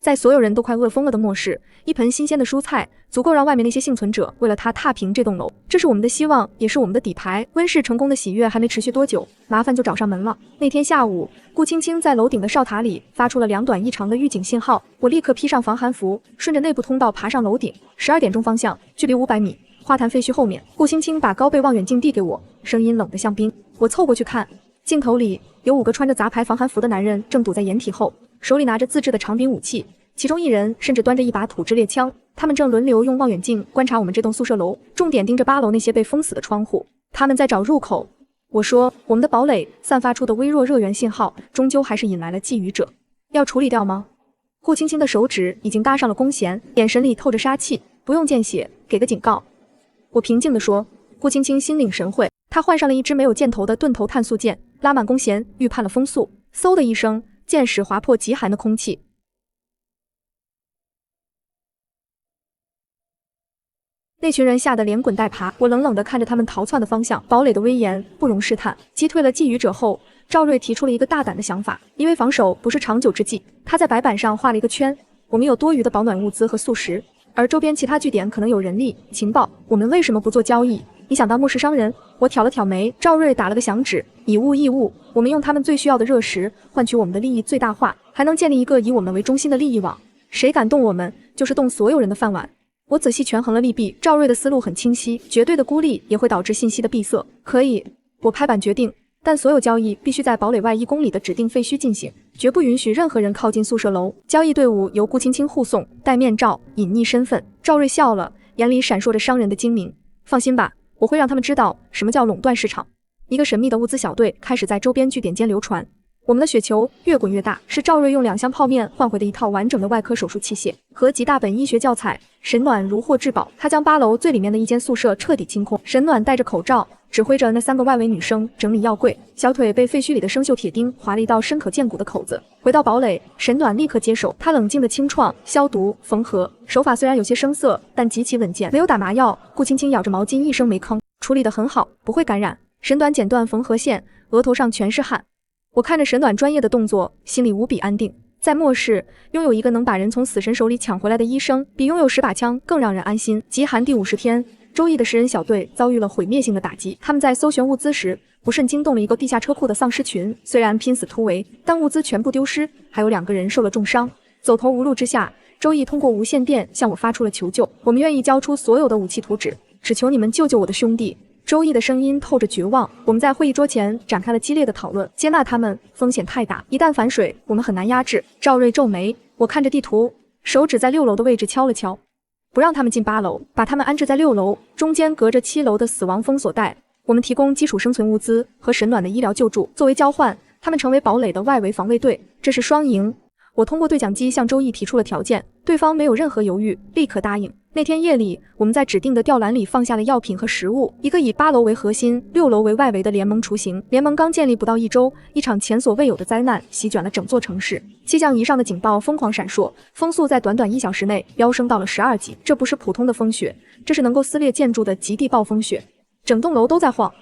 在所有人都快饿疯了的末世，一盆新鲜的蔬菜足够让外面那些幸存者为了它踏平这栋楼。这是我们的希望，也是我们的底牌。温室成功的喜悦还没持续多久，麻烦就找上门了。那天下午，顾青青在楼顶的哨塔里发出了2短1长的预警信号，我立刻披上防寒服，顺着内部通道爬上楼顶。12点钟方向，距离500米，花坛废墟后面。顾青青把高倍望远镜递给我，声音冷得像冰。我凑过去看，镜头里有5个穿着杂牌防寒服的男人正堵在掩体后，手里拿着自制的长柄武器，其中1人甚至端着一把土制猎枪。他们正轮流用望远镜观察我们这栋宿舍楼，重点盯着8楼那些被封死的窗户。他们在找入口。我说，我们的堡垒散发出的微弱热源信号，终究还是引来了觊觎者。要处理掉吗？顾青青的手指已经搭上了弓弦，眼神里透着杀气。不用见血，给个警告。我平静地说。顾青青心领神会，她换上了一支没有箭头的钝头碳素箭，拉满弓弦，预判了风速。嗖的一声，箭矢划破极寒的空气。那群人吓得连滚带爬，我冷冷地看着他们逃窜的方向。堡垒的威严不容试探。击退了觊觎者后，赵瑞提出了一个大胆的想法，因为防守不是长久之计。他在白板上画了一个圈，我们有多余的保暖物资和素食，而周边其他据点可能有人力、情报，我们为什么不做交易？你想当末世商人？我挑了挑眉。赵瑞打了个响指，以物易物，我们用他们最需要的热食换取我们的利益最大化，还能建立一个以我们为中心的利益网。谁敢动我们，就是动所有人的饭碗。我仔细权衡了利弊，赵瑞的思路很清晰，绝对的孤立也会导致信息的闭塞。可以，我拍板决定，但所有交易必须在堡垒外1公里的指定废墟进行，绝不允许任何人靠近宿舍楼。交易队伍由顾青青护送，戴面罩，隐匿身份。赵瑞笑了，眼里闪烁着商人的精明。放心吧，我会让他们知道什么叫垄断市场。一个神秘的物资小队开始在周边据点间流传。我们的雪球越滚越大，是赵瑞用2箱泡面换回的一套完整的外科手术器械和几大本医学教材。沈暖如获至宝，他将8楼最里面的一间宿舍彻底清空。沈暖戴着口罩，指挥着那3个外围女生整理药柜，小腿被废墟里的生锈铁钉划了一道深可见骨的口子。回到堡垒，沈暖立刻接手，他冷静地清创、消毒、缝合，手法虽然有些生涩，但极其稳健。没有打麻药，顾青青咬着毛巾一声没吭，处理得很好，不会感染。沈暖剪断缝合线，额头上全是汗。我看着沈暖专业的动作，心里无比安定。在末世，拥有一个能把人从死神手里抢回来的医生，比拥有10把枪更让人安心。极寒第50天，周易的食人小队遭遇了毁灭性的打击。他们在搜寻物资时，不慎惊动了一个地下车库的丧尸群。虽然拼死突围，但物资全部丢失，还有2个人受了重伤。走投无路之下，周易通过无线电向我发出了求救。我们愿意交出所有的武器图纸，只求你们救救我的兄弟。周易的声音透着绝望。我们在会议桌前展开了激烈的讨论，接纳他们风险太大，一旦反水，我们很难压制。赵瑞皱眉，我看着地图，手指在6楼的位置敲了敲，不让他们进8楼，把他们安置在6楼，中间隔着7楼的死亡封锁带。我们提供基础生存物资和沈暖的医疗救助，作为交换，他们成为堡垒的外围防卫队，这是双赢。我通过对讲机向周易提出了条件，对方没有任何犹豫，立刻答应。那天夜里，我们在指定的吊篮里放下了药品和食物，一个以8楼为核心、6楼为外围的联盟雏形。联盟刚建立不到1周，一场前所未有的灾难席卷了整座城市。气象仪上的警报疯狂闪烁，风速在短短1小时内飙升到了12级。这不是普通的风雪，这是能够撕裂建筑的极地暴风雪。整栋楼都在晃。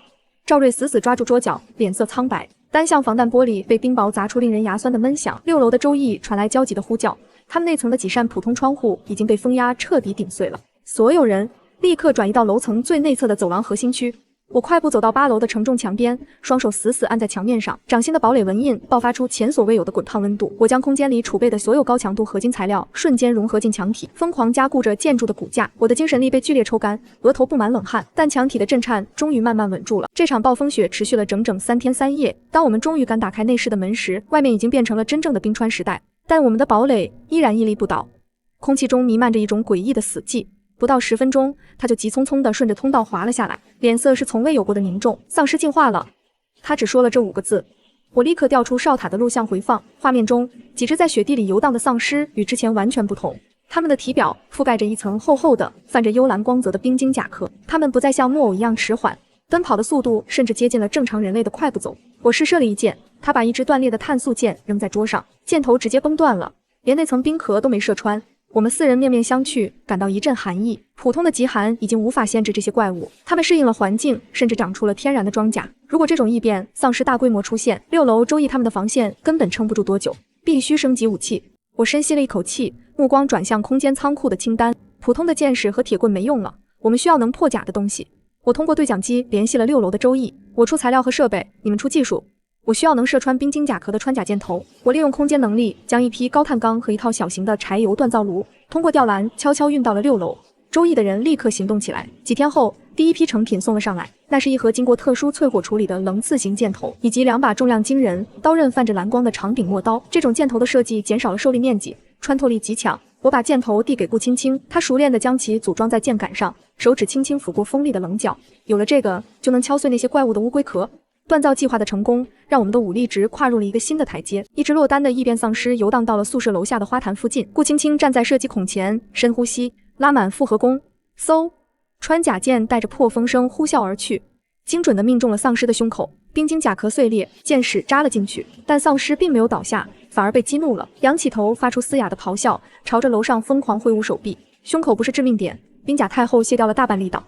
赵瑞死死抓住桌角，脸色苍白。单向防弹玻璃被冰雹砸出令人牙酸的闷响。6楼的周易传来焦急的呼叫，他们那层的几扇普通窗户已经被风压彻底顶碎了。所有人立刻转移到楼层最内侧的走廊核心区。我快步走到8楼的承重墙边，双手死死按在墙面上，掌心的堡垒纹印爆发出前所未有的滚烫温度。我将空间里储备的所有高强度合金材料瞬间融合进墙体，疯狂加固着建筑的骨架。我的精神力被剧烈抽干，额头布满冷汗，但墙体的震颤终于慢慢稳住了。这场暴风雪持续了整整3天3夜。当我们终于敢打开内室的门时，外面已经变成了真正的冰川时代，但我们的堡垒依然屹立不倒。空气中弥漫着一种诡异的死寂。不到10分钟，他就急匆匆地顺着通道滑了下来，脸色是从未有过的凝重。丧尸进化了，他只说了这5个字。我立刻调出哨塔的录像回放，画面中几只在雪地里游荡的丧尸与之前完全不同，他们的体表覆盖着一层厚厚的、泛着幽蓝光泽的冰晶甲壳，他们不再像木偶一样迟缓，奔跑的速度甚至接近了正常人类的快步走。我试射了一箭，他把一支断裂的碳素箭扔在桌上，箭头直接崩断了，连那层冰壳都没射穿。我们4人面面相觑，感到一阵寒意。普通的极寒已经无法限制这些怪物，它们适应了环境，甚至长出了天然的装甲。如果这种异变丧尸大规模出现，6楼周易他们的防线根本撑不住多久，必须升级武器。我深吸了一口气，目光转向空间仓库的清单。普通的剑士和铁棍没用了，我们需要能破甲的东西。我通过对讲机联系了6楼的周易，我出材料和设备，你们出技术。我需要能射穿冰晶甲壳的穿甲箭头。我利用空间能力，将一批高碳钢和一套小型的柴油锻造炉通过吊篮悄悄运到了6楼。周易的人立刻行动起来。几天后，第一批成品送了上来，那是一盒经过特殊淬火处理的棱刺型箭头，以及2把重量惊人、刀刃泛着蓝光的长柄陌刀。这种箭头的设计减少了受力面积，穿透力极强。我把箭头递给顾青青，她熟练地将其组装在箭杆上，手指轻轻抚过锋利的棱角。有了这个，就能敲碎那些怪物的乌龟壳。锻造计划的成功，让我们的武力值跨入了一个新的台阶。一只落单的异变丧尸游荡到了宿舍楼下的花坛附近。顾青青站在射击孔前，深呼吸，拉满复合弓，嗖，穿甲箭带着破风声呼啸而去，精准地命中了丧尸的胸口。冰晶甲壳碎裂，箭矢扎了进去，但丧尸并没有倒下，反而被激怒了，仰起头发出嘶哑的咆哮，朝着楼上疯狂挥舞手臂。胸口不是致命点，冰甲太厚，卸掉了大半力道。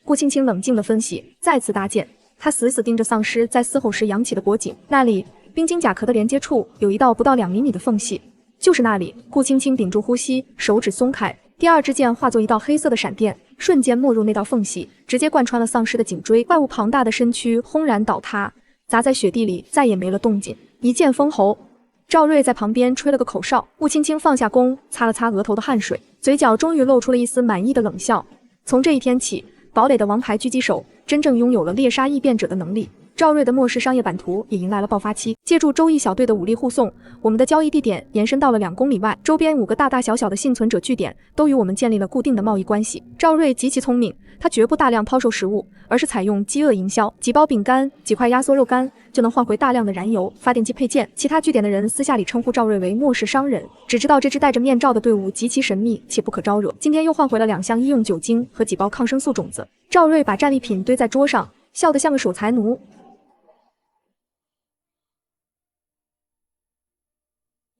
顾青青冷静地分析，再次搭箭。他死死盯着丧尸在嘶吼时扬起的脖颈，那里冰晶甲壳的连接处有一道不到2厘米的缝隙，就是那里。顾青青屏住呼吸，手指松开，第2支箭化作一道黑色的闪电，瞬间没入那道缝隙，直接贯穿了丧尸的颈椎。怪物庞大的身躯轰然倒塌，砸在雪地里，再也没了动静。一剑封喉。赵瑞在旁边吹了个口哨，顾青青放下弓，擦了擦额头的汗水，嘴角终于露出了一丝满意的冷笑。从这一天起，堡垒的王牌狙击手真正拥有了猎杀异变者的能力。赵瑞的末世商业版图也迎来了爆发期，借助周易小队的武力护送，我们的交易地点延伸到了2公里外，周边5个大大小小的幸存者据点都与我们建立了固定的贸易关系。赵瑞极其聪明，他绝不大量抛售食物，而是采用饥饿营销，几包饼干、几块压缩肉干就能换回大量的燃油、发电机配件。其他据点的人私下里称呼赵瑞为末世商人，只知道这支戴着面罩的队伍极其神秘且不可招惹。今天又换回了2箱医用酒精和几包抗生素种子。赵瑞把战利品堆在桌上，笑得像个守财奴。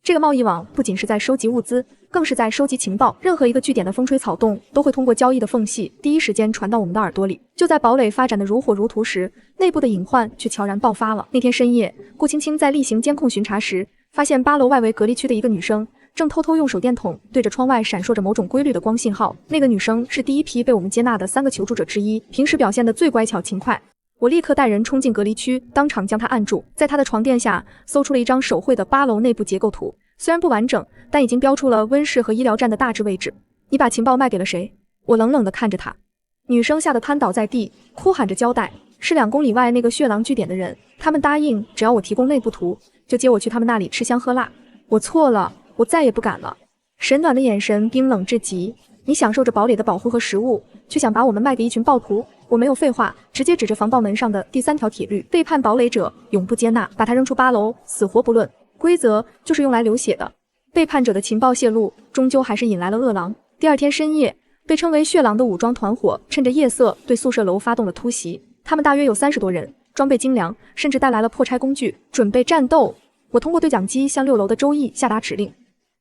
这个贸易网不仅是在收集物资，更是在收集情报。任何一个据点的风吹草动，都会通过交易的缝隙，第一时间传到我们的耳朵里。就在堡垒发展的如火如荼时，内部的隐患却悄然爆发了。那天深夜，顾青青在例行监控巡查时，发现8楼外围隔离区的一个女生正偷偷用手电筒对着窗外闪烁着某种规律的光信号。那个女生是第一批被我们接纳的3个求助者之一，平时表现得最乖巧勤快。我立刻带人冲进隔离区，当场将他按住，在他的床垫下搜出了一张手绘的8楼内部结构图，虽然不完整，但已经标出了温室和医疗站的大致位置。你把情报卖给了谁？我冷冷地看着他。女生吓得瘫倒在地，哭喊着交代，是2公里外那个血狼据点的人，他们答应只要我提供内部图，就接我去他们那里吃香喝辣。我错了，我再也不敢了。沈暖的眼神冰冷至极，你享受着堡垒的保护和食物，却想把我们卖给一群暴徒。我没有废话，直接指着防爆门上的第3条铁律，背叛堡垒者永不接纳，把他扔出8楼，死活不论。规则就是用来流血的。背叛者的情报泄露，终究还是引来了恶狼。第2天深夜，被称为血狼的武装团伙趁着夜色对宿舍楼发动了突袭，他们大约有30多人，装备精良，甚至带来了破拆工具，准备战斗。我通过对讲机向6楼的周易下达指令。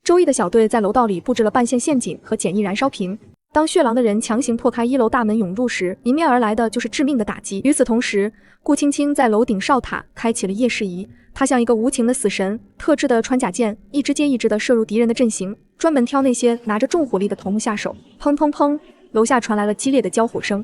周易的小队在楼道里布置了半线陷阱和简易燃烧瓶。当血狼的人强行破开1楼大门涌入时，迎面而来的就是致命的打击。与此同时，顾青青在楼顶哨塔开启了夜视仪，她像一个无情的死神，特制的穿甲箭一支接一支地射入敌人的阵型，专门挑那些拿着重火力的头目下手。砰砰砰，楼下传来了激烈的交火声。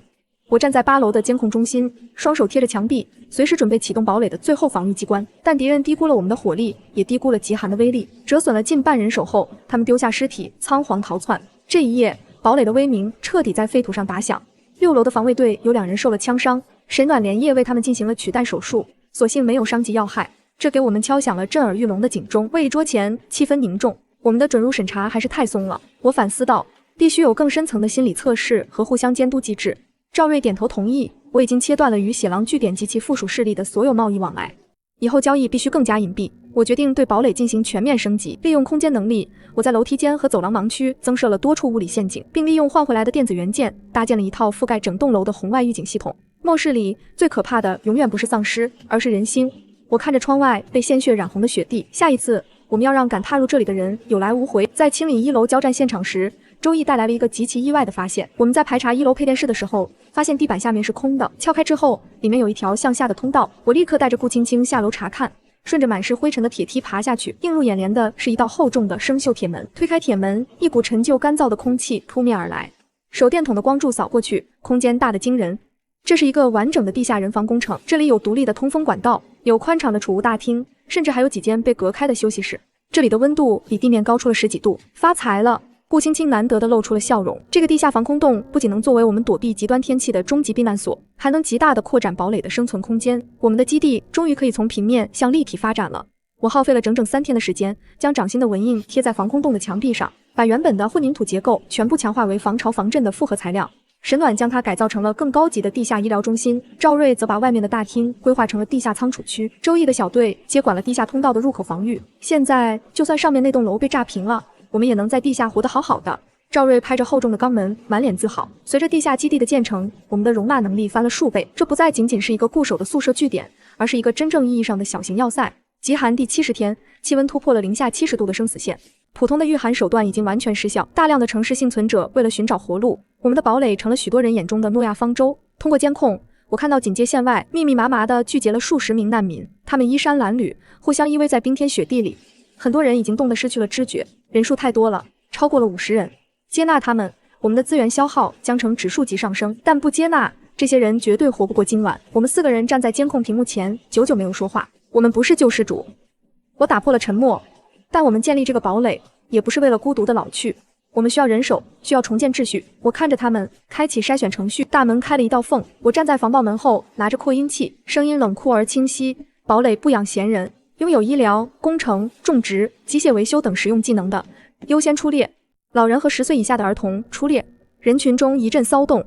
我站在8楼的监控中心，双手贴着墙壁，随时准备启动堡垒的最后防御机关。但敌人低估了我们的火力，也低估了极寒的威力，折损了近半人手后，他们丢下尸体，仓皇逃窜。这一夜，堡垒的威名彻底在废土上打响。6楼的防卫队有2人受了枪伤，沈暖连夜为他们进行了取弹手术，所幸没有伤及要害。这给我们敲响了震耳欲聋的警钟。会议桌前，气氛凝重。我们的准入审查还是太松了，我反思道，必须有更深层的心理测试和互相监督机制。赵瑞点头同意，我已经切断了与血狼据点及其附属势力的所有贸易往来，以后交易必须更加隐蔽。我决定对堡垒进行全面升级，利用空间能力，我在楼梯间和走廊盲区增设了多处物理陷阱，并利用换回来的电子元件搭建了一套覆盖整栋楼的红外预警系统。末世里最可怕的永远不是丧尸，而是人心。我看着窗外被鲜血染红的雪地，下一次我们要让敢踏入这里的人有来无回。在清理1楼交战现场时，周易带来了一个极其意外的发现。我们在排查1楼配电室的时候，发现地板下面是空的，撬开之后，里面有一条向下的通道。我立刻带着顾青青下楼查看，顺着满是灰尘的铁梯爬下去，映入眼帘的是一道厚重的生锈铁门。推开铁门，一股陈旧干燥的空气扑面而来，手电筒的光柱扫过去，空间大得惊人。这是一个完整的地下人防工程，这里有独立的通风管道，有宽敞的储物大厅，甚至还有几间被隔开的休息室。这里的温度比地面高出了10几度，发财了！顾青青难得地露出了笑容。这个地下防空洞不仅能作为我们躲避极端天气的终极避难所，还能极大地扩展堡垒的生存空间。我们的基地终于可以从平面向立体发展了。我耗费了整整3天的时间，将掌心的纹印贴在防空洞的墙壁上，把原本的混凝土结构全部强化为防潮防震的复合材料。沈暖将它改造成了更高级的地下医疗中心，赵瑞则把外面的大厅规划成了地下仓储区，周易的小队接管了地下通道的入口防御。现在就算上面那栋楼被炸平了，我们也能在地下活得好好的。赵瑞拍着厚重的钢门，满脸自豪。随着地下基地的建成，我们的容纳能力翻了数倍，这不再仅仅是一个固守的宿舍据点，而是一个真正意义上的小型要塞。极寒第70天，气温突破了零下70度的生死线，普通的御寒手段已经完全失效。大量的城市幸存者为了寻找活路，我们的堡垒成了许多人眼中的诺亚方舟。通过监控，我看到警戒线外密密麻麻地聚结了数十名难民，他们衣衫褴褛，互相依偎在冰天雪地里。很多人已经冻得失去了知觉，人数太多了，超过了50人。接纳他们，我们的资源消耗将呈指数级上升；但不接纳，这些人绝对活不过今晚。我们4个人站在监控屏幕前，久久没有说话。我们不是救世主，我打破了沉默，但我们建立这个堡垒，也不是为了孤独的老去。我们需要人手，需要重建秩序。我看着他们开启筛选程序，大门开了一道缝，我站在防爆门后，拿着扩音器，声音冷酷而清晰。堡垒不养闲人，拥有医疗、工程、种植、机械维修等实用技能的优先出列。老人和10岁以下的儿童出列。人群中一阵骚动，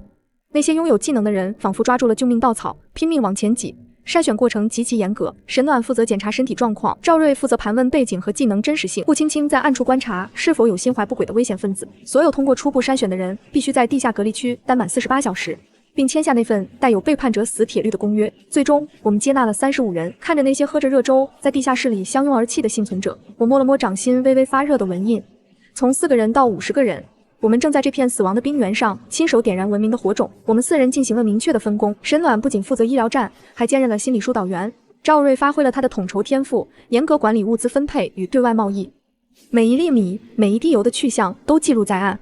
那些拥有技能的人仿佛抓住了救命稻草，拼命往前挤。筛选过程极其严格，沈暖负责检查身体状况，赵瑞负责盘问背景和技能真实性，顾青青在暗处观察是否有心怀不轨的危险分子。所有通过初步筛选的人必须在地下隔离区待满48小时，并签下那份带有背叛者死铁律的公约。最终，我们接纳了35人。看着那些喝着热粥在地下室里相拥而泣的幸存者，我摸了摸掌心微微发热的纹印。从4个人到50个人，我们正在这片死亡的冰原上亲手点燃文明的火种。我们4人进行了明确的分工，沈暖不仅负责医疗站，还兼任了心理疏导员。赵瑞发挥了他的统筹天赋，严格管理物资分配与对外贸易，每一粒米、每一滴油的去向都记录在案。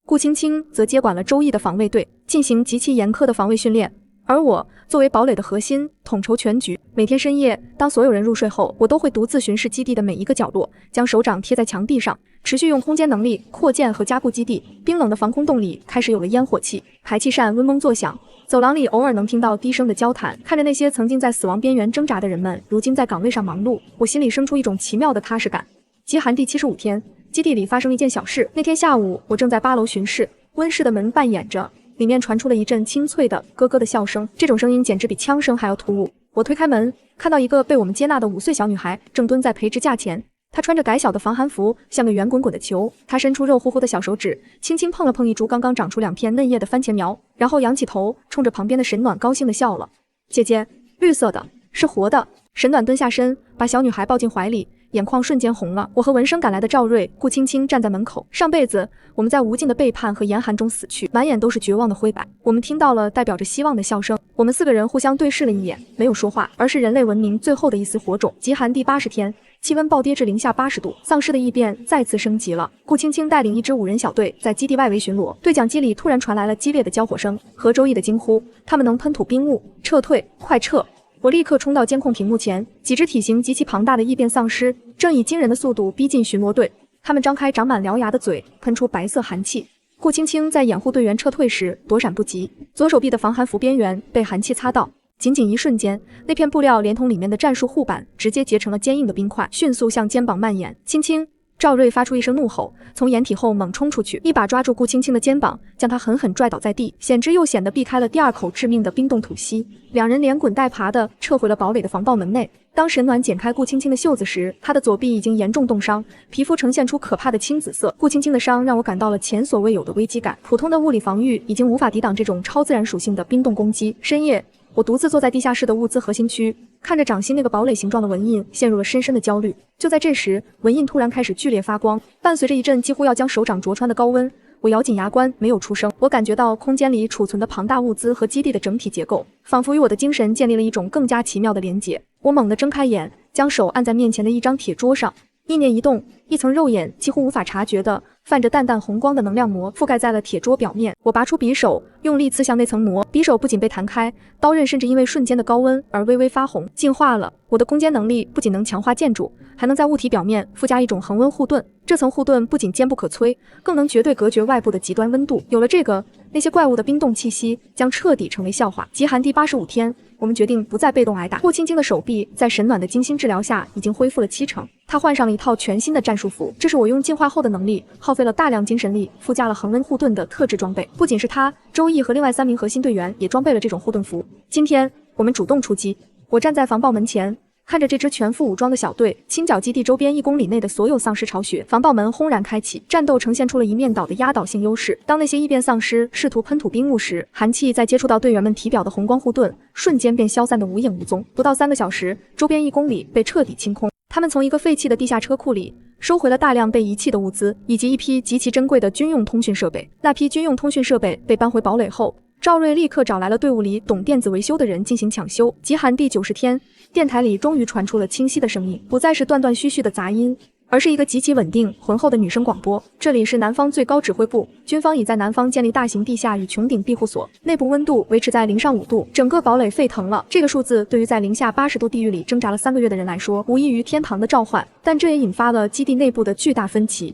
顾青青则接管了周易的防卫队，进行极其严苛的防卫训练。而我作为堡垒的核心，统筹全局。每天深夜，当所有人入睡后，我都会独自巡视基地的每一个角落，将手掌贴在墙壁上，持续用空间能力扩建和加固基地。冰冷的防空洞里开始有了烟火气，排气扇嗡嗡作响，走廊里偶尔能听到低声的交谈。看着那些曾经在死亡边缘挣扎的人们，如今在岗位上忙碌，我心里生出一种奇妙的踏实感。极寒第75天，基地里发生了一件小事。那天下午，我正在8楼巡视，温室的门半掩着，里面传出了一阵清脆的咯咯的笑声，这种声音简直比枪声还要突兀。我推开门，看到一个被我们接纳的5岁小女孩正蹲在培植架前，她穿着改小的防寒服，像个圆滚滚的球。她伸出肉乎乎的小手指，轻轻碰了碰一株刚刚长出2片嫩叶的番茄苗，然后仰起头，冲着旁边的沈暖高兴地笑了。姐姐，绿色的，是活的。沈暖蹲下身，把小女孩抱进怀里，眼眶瞬间红了。我和闻声赶来的赵瑞、顾青青站在门口。上辈子我们在无尽的背叛和严寒中死去，满眼都是绝望的灰白。我们听到了代表着希望的笑声。我们4个人互相对视了一眼，没有说话，而是人类文明最后的一丝火种。极寒第80天，气温暴跌至-80度，丧尸的异变再次升级了。顾青青带领一支5人小队在基地外围巡逻，对讲机里突然传来了激烈的交火声和周易的惊呼：他们能喷吐冰雾，撤退，快撤！我立刻冲到监控屏幕前，几只体型极其庞大的异变丧尸正以惊人的速度逼近巡逻队，他们张开长满獠牙的嘴，喷出白色寒气。顾青青在掩护队员撤退时躲闪不及，左手臂的防寒服边缘被寒气擦到，仅仅一瞬间，那片布料连同里面的战术护板直接结成了坚硬的冰块，迅速向肩膀蔓延。青青！赵瑞发出一声怒吼，从掩体后猛冲出去，一把抓住顾青青的肩膀，将她狠狠拽倒在地，险之又险地避开了第2口致命的冰冻吐息。2人连滚带爬地撤回了堡垒的防爆门内。当沈暖剪开顾青青的袖子时，她的左臂已经严重冻伤，皮肤呈现出可怕的青紫色。顾青青的伤让我感到了前所未有的危机感，普通的物理防御已经无法抵挡这种超自然属性的冰冻攻击。深夜，我独自坐在地下室的物资核心区，看着掌心那个堡垒形状的纹印，陷入了深深的焦虑。就在这时，纹印突然开始剧烈发光，伴随着一阵几乎要将手掌灼穿的高温。我咬紧牙关，没有出声。我感觉到空间里储存的庞大物资和基地的整体结构，仿佛与我的精神建立了一种更加奇妙的连结。我猛地睁开眼，将手按在面前的一张铁桌上，意念一动，一层肉眼几乎无法察觉的泛着淡淡红光的能量膜覆盖在了铁桌表面。我拔出匕首，用力刺向那层膜，匕首不仅被弹开，刀刃甚至因为瞬间的高温而微微发红。进化了，我的攻坚能力不仅能强化建筑，还能在物体表面附加一种恒温护盾。这层护盾不仅坚不可摧，更能绝对隔绝外部的极端温度。有了这个，那些怪物的冰冻气息将彻底成为笑话。极寒第85天，我们决定不再被动挨打。顾青青的手臂在沈暖的精心治疗下已经恢复了70%，她换上了一套全新的战术服，这是我用进化后的能力耗费了大量精神力附加了恒温护盾的特制装备。不仅是她，周易和另外3名核心队员也装备了这种护盾服。今天我们主动出击，我站在防爆门前，看着这支全副武装的小队，清剿基地周边1公里内的所有丧尸巢穴。防爆门轰然开启，战斗呈现出了一面倒的压倒性优势。当那些异变丧尸试图喷吐冰雾时，寒气在接触到队员们体表的红光护盾，瞬间便消散得无影无踪。不到3个小时，周边1公里被彻底清空。他们从一个废弃的地下车库里收回了大量被遗弃的物资，以及一批极其珍贵的军用通讯设备。那批军用通讯设备被搬回堡垒后，赵瑞立刻找来了队伍里懂电子维修的人进行抢修。极寒第90天，电台里终于传出了清晰的声音，不再是断断续续的杂音，而是一个极其稳定浑厚的女声广播。这里是南方最高指挥部，军方已在南方建立大型地下与穹顶庇护所，内部温度维持在0上5度，整个堡垒沸腾了。这个数字对于在0下80度地狱里挣扎了3个月的人来说，无异于天堂的召唤，但这也引发了基地内部的巨大分歧。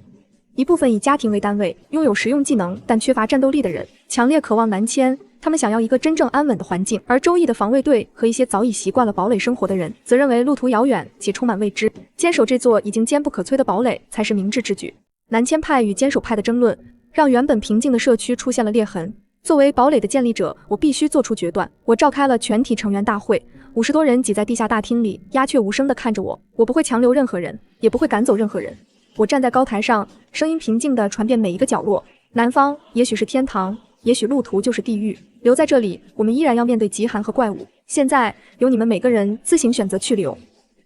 一部分以家庭为单位，拥有实用技能但缺乏战斗力的人，强烈渴望南迁。他们想要一个真正安稳的环境，而周易的防卫队和一些早已习惯了堡垒生活的人，则认为路途遥远且充满未知，坚守这座已经坚不可摧的堡垒才是明智之举。南迁派与坚守派的争论，让原本平静的社区出现了裂痕。作为堡垒的建立者，我必须做出决断。我召开了全体成员大会，50多人挤在地下大厅里，鸦雀无声地看着我。我不会强留任何人，也不会赶走任何人。我站在高台上，声音平静地传遍每一个角落。南方也许是天堂，也许路途就是地狱。留在这里，我们依然要面对极寒和怪物。现在由你们每个人自行选择去留。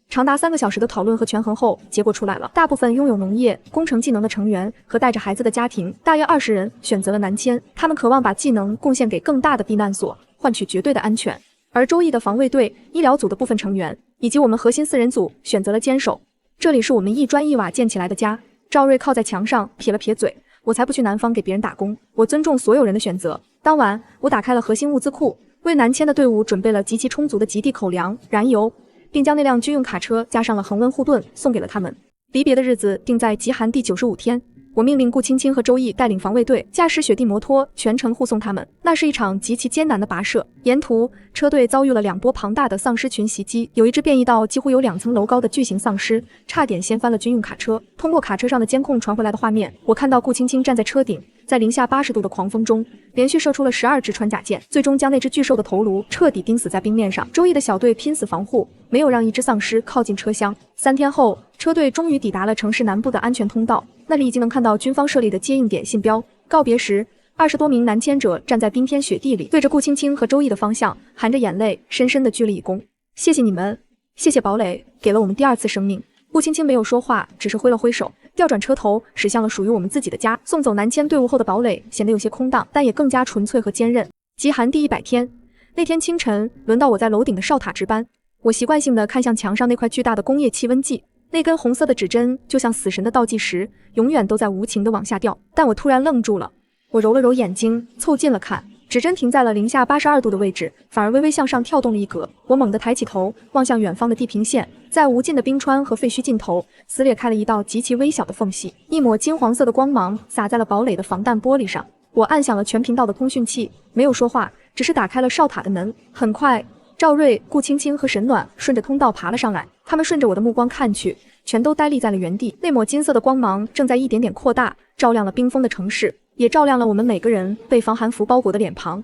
长达3个小时的讨论和权衡后，结果出来了。大部分拥有农业、工程技能的成员和带着孩子的家庭，大约20人选择了南迁。他们渴望把技能贡献给更大的避难所，换取绝对的安全。而周易的防卫队、医疗组的部分成员以及我们核心4人组选择了坚守。这里是我们一砖一瓦建起来的家。赵瑞靠在墙上撇了撇嘴，我才不去南方给别人打工，我尊重所有人的选择。当晚，我打开了核心物资库，为南迁的队伍准备了极其充足的极地口粮、燃油，并将那辆军用卡车加上了恒温护盾送给了他们。离别的日子定在极寒第95天，我命令顾青青和周易带领防卫队驾驶雪地摩托全程护送他们。那是一场极其艰难的跋涉，沿途车队遭遇了2波庞大的丧尸群袭击，有一只变异到几乎有2层楼高的巨型丧尸，差点掀翻了军用卡车。通过卡车上的监控传回来的画面，我看到顾青青站在车顶，在零下80度的狂风中，连续射出了12支穿甲箭，最终将那只巨兽的头颅彻底钉死在冰面上。周易的小队拼死防护，没有让一只丧尸靠近车厢。3天后，车队终于抵达了城市南部的安全通道，那里已经能看到军方设立的接应点信标。告别时，20多名南迁者站在冰天雪地里，对着顾青青和周易的方向，含着眼泪，深深地鞠了一躬。谢谢你们，谢谢堡垒，给了我们第2次生命。顾青青没有说话，只是挥了挥手，调转车头，驶向了属于我们自己的家。送走南迁队伍后的堡垒显得有些空荡，但也更加纯粹和坚韧。极寒第100天，那天清晨，轮到我在楼顶的哨塔值班。我习惯性地看向墙上那块巨大的工业气温计，那根红色的指针就像死神的倒计时，永远都在无情地往下掉。但我突然愣住了，我揉了揉眼睛，凑近了看，指针停在了零下82度的位置，反而微微向上跳动了一格。我猛地抬起头，望向远方的地平线，在无尽的冰川和废墟尽头，撕裂开了一道极其微小的缝隙，一抹金黄色的光芒洒在了堡垒的防弹玻璃上。我按响了全频道的通讯器，没有说话，只是打开了哨塔的门。很快，赵瑞、顾青青和沈暖顺着通道爬了上来，他们顺着我的目光看去，全都呆立在了原地。那抹金色的光芒正在一点点扩大，照亮了冰封的城市，也照亮了我们每个人被防寒服包裹的脸庞。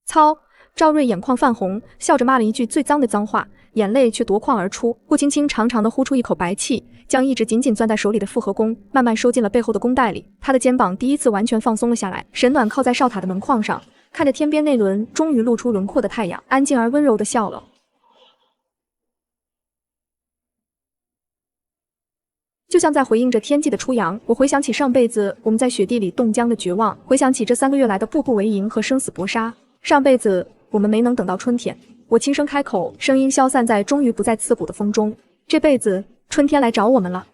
操！赵瑞眼眶泛红，笑着骂了一句最脏的脏话，眼泪却夺眶而出。顾青青长长的呼出一口白气，将一直紧紧攥在手里的复合弓慢慢收进了背后的弓袋里，他的肩膀第一次完全放松了下来。沈暖靠在哨塔的门框上，看着天边那轮终于露出轮廓的太阳，安静而温柔地笑了。就像在回应着天际的初阳，我回想起上辈子我们在雪地里冻僵的绝望，回想起这3个月来的步步为营和生死搏杀。上辈子我们没能等到春天，我轻声开口，声音消散在终于不再刺骨的风中。这辈子春天来找我们了。